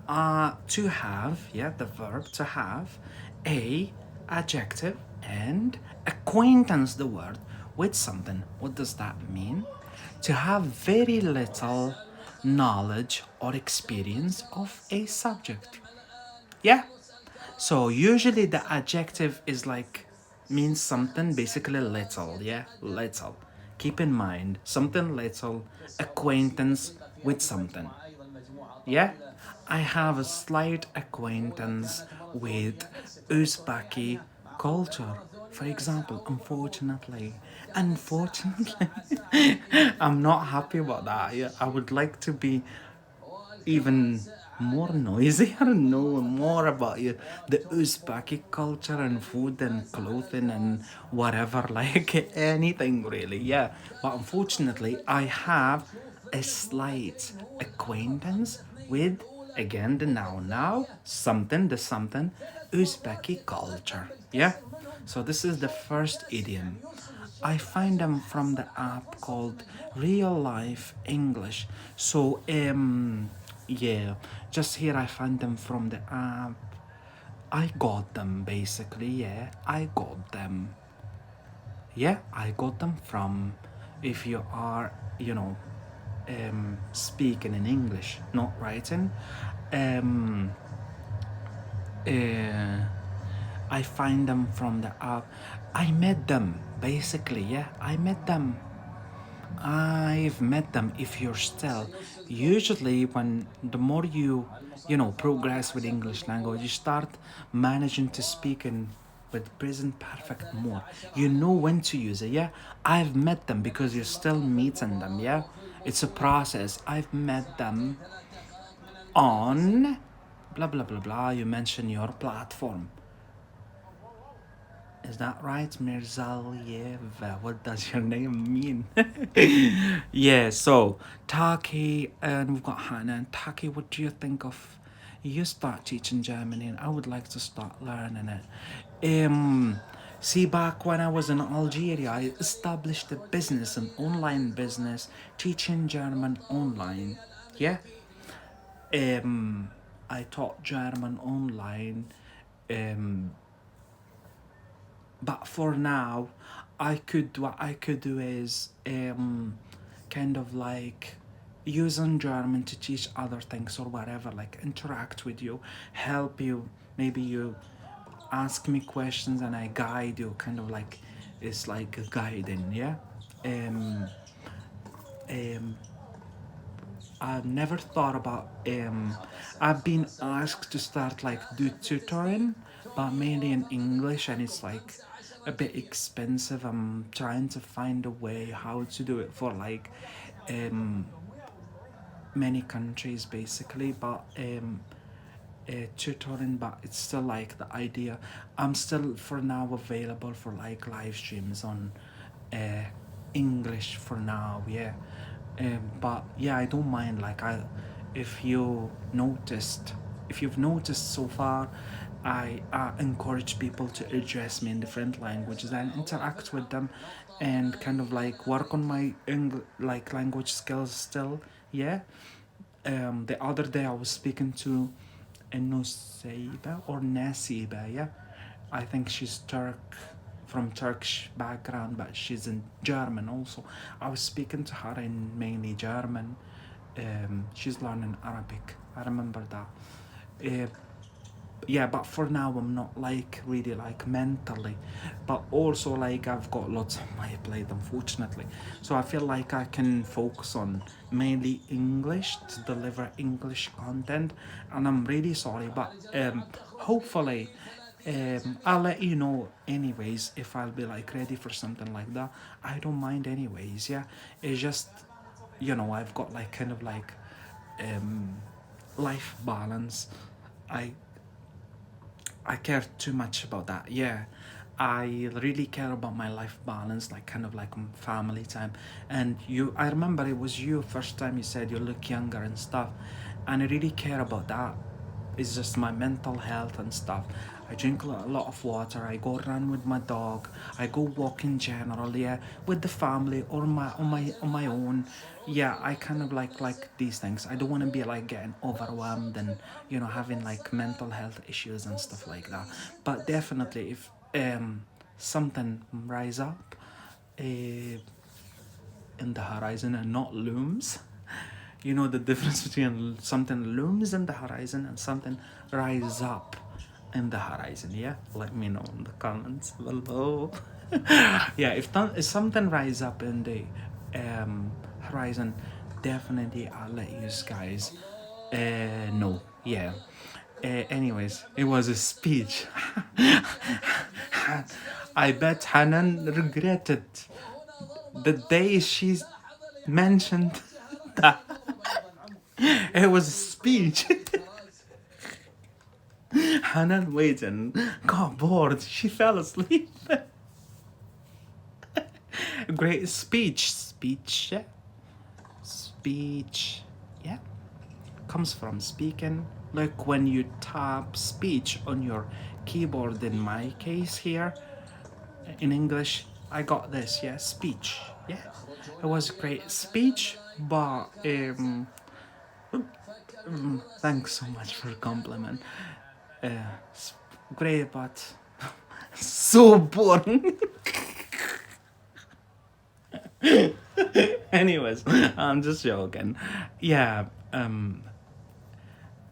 to have, yeah, the verb to have a adjective and acquaintance, the word, with something. What does that mean? To have very little knowledge or experience of a subject. Yeah, so usually the adjective is like means something basically little, yeah? Little. Keep in mind, something little, acquaintance with something. Yeah? I have a slight acquaintance with Uzbeki culture. For example, unfortunately, I'm not happy about that. Yeah, I would like to be even more noisy. I don't know more about you, the Uzbeki culture and food and clothing and whatever, like anything really. Yeah, but unfortunately, I have a slight acquaintance with again the noun now something the something Uzbeki culture. Yeah, so this is the first idiom. I find them from the app called Real Life English. So yeah, just here I find them from the app. I got them basically, yeah. I got them. Yeah, I got them from if you are, speaking in English, not writing. Um uh, I find them from the app. I met them basically, yeah. I met them. I've met them. If you're still, usually when the more you progress with English language, you start managing to speak in with present perfect more. You know when to use it. Yeah, I've met them because you're still meeting them. Yeah, it's a process. I've met them on blah blah blah blah. You mention your platform. Is that right, Mirzaliev? What does your name mean? Yeah, so Taki, and we've got Hannah. And Taki, what do you think of? You start teaching German, and I would like to start learning it. See, back when I was in Algeria, I established a business, an online business, teaching German online. Yeah. I taught German online. Um, but for now, what I could do is kind of like using German to teach other things or whatever, like interact with you, help you. Maybe you ask me questions and I guide you, kind of like it's like a guiding, yeah. Um, um, I've never thought about. I've been asked to start like do tutoring, but mainly in English, and it's like a bit expensive. I'm trying to find a way how to do it for like um, many countries basically, but tutoring, but it's still like the idea. I'm still for now available for like live streams on uh, English for now, yeah. But yeah, I don't mind. Like if you noticed, if you've noticed so far, I encourage people to address me in different languages and interact with them, and kind of like work on my like language skills still. Yeah. The other day I was speaking to Nusaiba or Nasiba. Yeah, I think she's from Turkish background, but she's in German also. I was speaking to her in mainly German. She's learning Arabic. I remember that. Uh, yeah, but for now I'm not like really like mentally, but also like I've got lots on my plate, unfortunately. So I feel like I can focus on mainly English to deliver English content, and I'm really sorry, but hopefully I'll let you know anyways if I'll be like ready for something like that. I don't mind anyways. Yeah, it's just, I've got like kind of like um life balance. I I care too much about that. Yeah, I really care about my life balance, like kind of like family time. And I remember it was you first time you said you look younger and stuff, and I really care about that. It's just my mental health and stuff. I drink a lot of water. I go run with my dog. I go walk in general, yeah, with the family or my own. Yeah, I kind of like these things. I don't want to be like getting overwhelmed and having like mental health issues and stuff like that. But definitely, if something rise up in the horizon and not looms, you know the difference between something looms in the horizon and something rise up in the horizon. Yeah, let me know in the comments below. Yeah, if something rise up in the horizon, definitely I'll let you guys know. Yeah. Anyways, it was a speech. I bet Hanan regretted the day she mentioned that it was a speech. Hanan waiting, got bored, she fell asleep. Great speech, yeah, comes from speaking. Like when you tap speech on your keyboard, in my case here, in English, I got this, yeah, speech, yeah. It was a great speech, but thanks so much for the compliment. Uh, Great, but so boring. Anyways, I'm just joking. Yeah,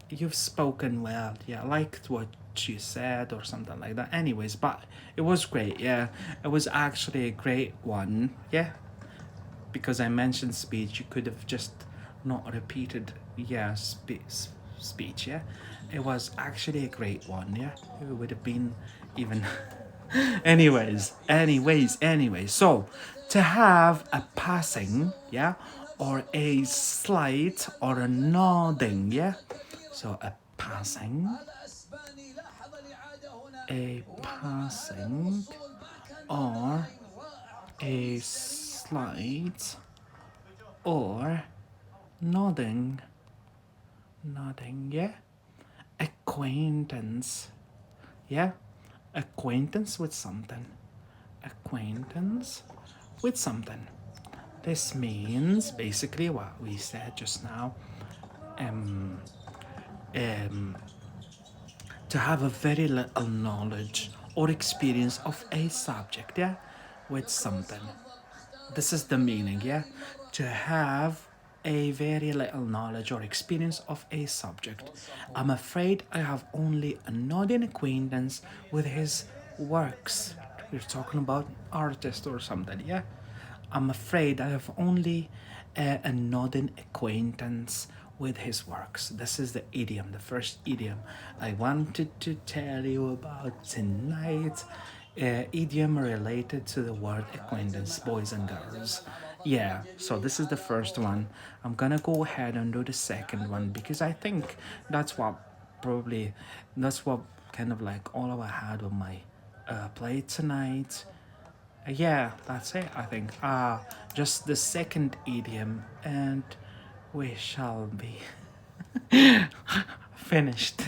you've spoken well. Yeah, I liked what you said or something like that. Anyways, but it was great. Yeah, it was actually a great one. Yeah, because I mentioned speech, you could have just not repeated. Yeah, speech. Yeah, it was actually a great one. Yeah, it would have been even. Anyways. So, to have a passing, yeah, or a slight or a nodding, yeah. So a passing, or a slight, or nodding, yeah. Acquaintance, yeah. Acquaintance with something. Acquaintance with something. This means basically what we said just now. Um, um, to have a very little knowledge or experience of a subject, yeah, with something. This is the meaning, yeah? To have a very little knowledge or experience of a subject. I'm afraid I have only a nodding acquaintance with his works. We're talking about artist or something, yeah? I'm afraid I have only a nodding acquaintance with his works. This is the idiom, the first idiom I wanted to tell you about tonight. Idiom related to the word acquaintance, boys and girls. Yeah, so this is the first one. I'm gonna go ahead and do the second one because I think that's what probably that's what kind of like all I had on my plate tonight. Yeah, that's it, I think. Just the second idiom, and we shall be finished.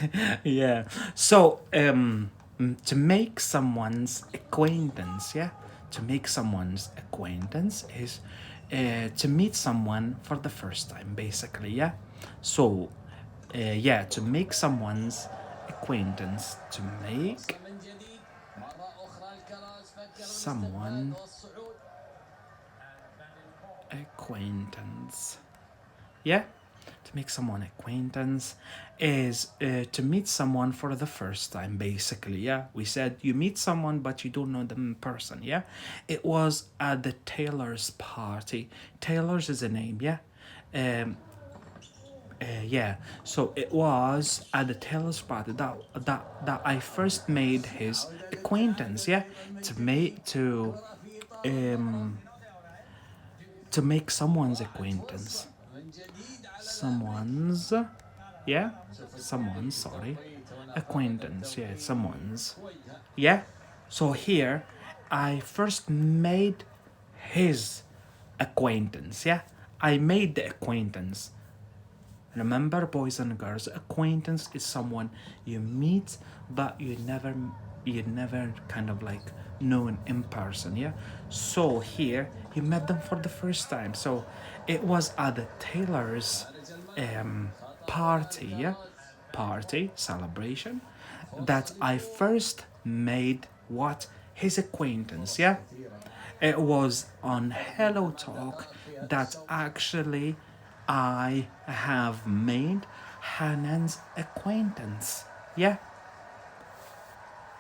Yeah. So to make someone's acquaintance, yeah, to make someone's acquaintance is to meet someone for the first time, basically, yeah. So yeah, to make someone's acquaintance, to make someone acquaintance, yeah, to make someone acquaintance is to meet someone for the first time, basically, yeah. We said you meet someone but you don't know them in person, yeah. It was at the tailor's party. Tailor's is a name, yeah. um yeah, so it was at the tailor's party that I first made his acquaintance, yeah. Um to make someone's acquaintance, someone's, yeah, someone's, sorry, acquaintance, yeah, someone's, yeah. So here I first made his acquaintance, yeah. I made the acquaintance. Remember, boys and girls, acquaintance is someone you meet, but you never kind of like known in person, yeah. So here he met them for the first time. So it was at the tailor's party, yeah, party celebration, that I first made what, his acquaintance, yeah. It was on Hello Talk that actually I have made Hanan's acquaintance. Yeah,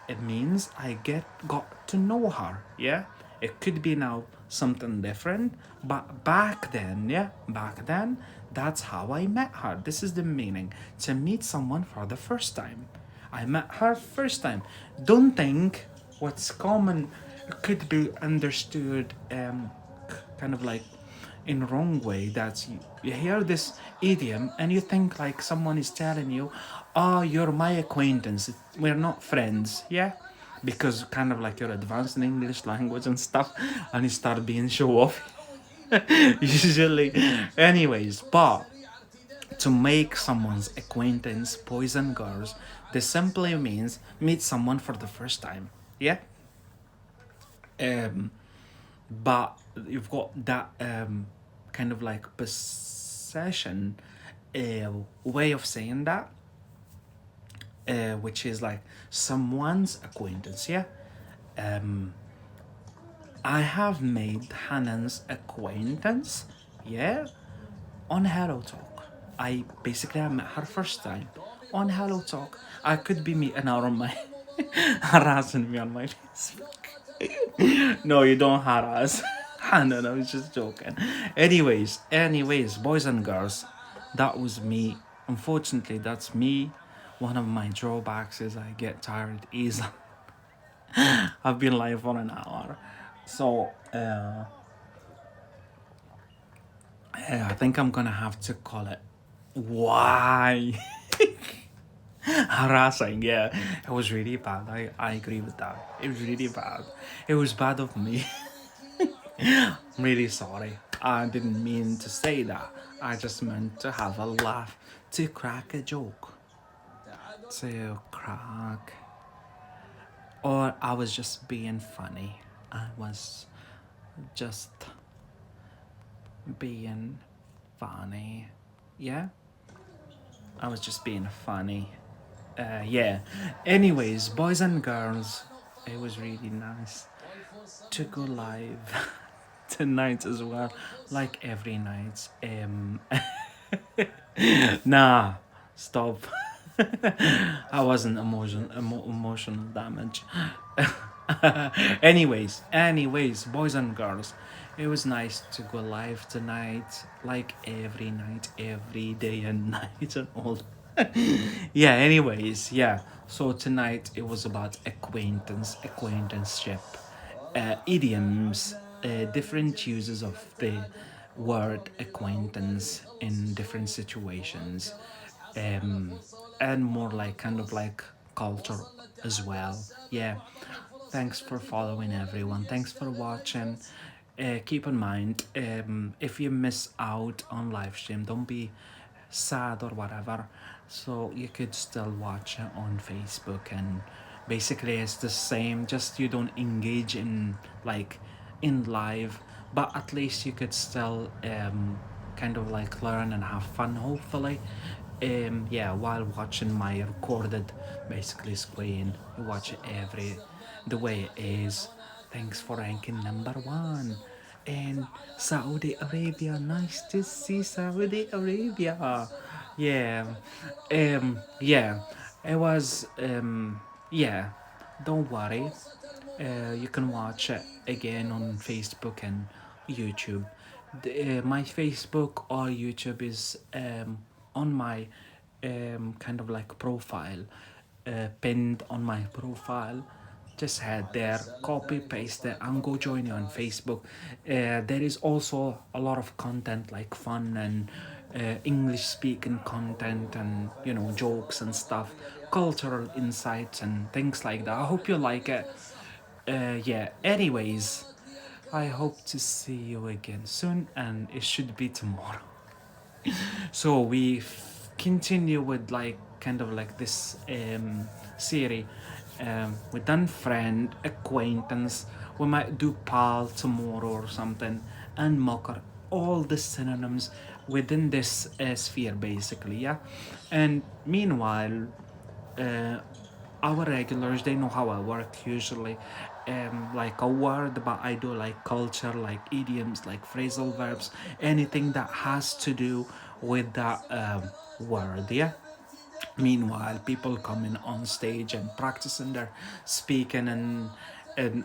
it means I got to know her. Yeah, it could be now something different, but back then, yeah, back then, that's how I met her. This is the meaning, to meet someone for the first time. I met her first time. Don't think what's common could be understood kind of like in wrong way, that you hear this idiom and you think like someone is telling you, oh, you're my acquaintance, we're not friends, yeah, because kind of like you're advanced in English language and stuff, and you start being show off usually. Anyways, but to make someone's acquaintance, boys and girls, this simply means meet someone for the first time, yeah. um but you've got that kind of like possession way of saying that, which is like someone's acquaintance, yeah. um I have made Hanan's acquaintance, yeah, on Hello Talk. I met her first time on Hello Talk. I could be meeting her on my harassing me on my Facebook. No, you don't harass. Hanan, I was just joking. Anyways, boys and girls, that was me. Unfortunately, that's me. One of my drawbacks is I get tired easily. I've been live for an hour. So, I think I'm gonna have to call it. Why? Harassing, yeah. It was really bad. I agree with that. It was really bad. It was bad of me. I'm really sorry. I didn't mean to say that. I just meant to have a laugh, to crack a joke. To crack. Or I was just being funny. I was just being funny. Yeah? I was just being funny. Yeah. Anyways, boys and girls, it was really nice to go live tonight as well, like every night. Nah, stop. I wasn't emotional damage. anyways, boys and girls, it was nice to go live tonight, like every night, every day and night and all. Yeah, anyways, yeah. So tonight it was about acquaintanceship, idioms, different uses of the word acquaintance in different situations, um, and more like kind of like culture as well. Yeah. Thanks for following, everyone. Thanks for watching. Keep in mind, if you miss out on live stream, don't be sad or whatever, so you could still watch it on Facebook. And basically it's the same, just you don't engage in like in live, but at least you could still kind of like learn and have fun, hopefully. Yeah, while watching my recorded basically screen, you watch it every the way it is. Thanks for ranking number one. And Saudi Arabia, nice to see Saudi Arabia. Yeah, yeah, it was yeah. Don't worry, you can watch it again on Facebook and YouTube. My Facebook or YouTube is on my kind of like profile, pinned on my profile. Just head there, copy paste it, and go join you on Facebook. There is also a lot of content like fun and English speaking content, and jokes and stuff, cultural insights and things like that. I hope you like it. Yeah, anyways, I hope to see you again soon, and it should be tomorrow. So we continue with like kind of like this series. We done friend, acquaintance. We might do pal tomorrow or something, and mocker. All the synonyms within this sphere, basically, yeah. And meanwhile, uh, our regulars, they know how I work usually. Like a word, but I do like culture, like idioms, like phrasal verbs, anything that has to do with that word, yeah. Meanwhile, people coming on stage and practicing their speaking, and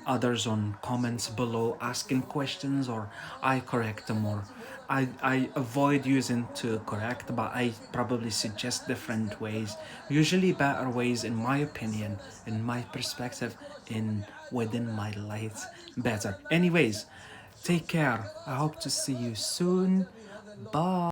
others on comments below asking questions, or I correct them, or I avoid using to correct, but I probably suggest different ways, usually better ways in my opinion, in my perspective, in within my light, better. Anyways, take care. I hope to see you soon. Bye.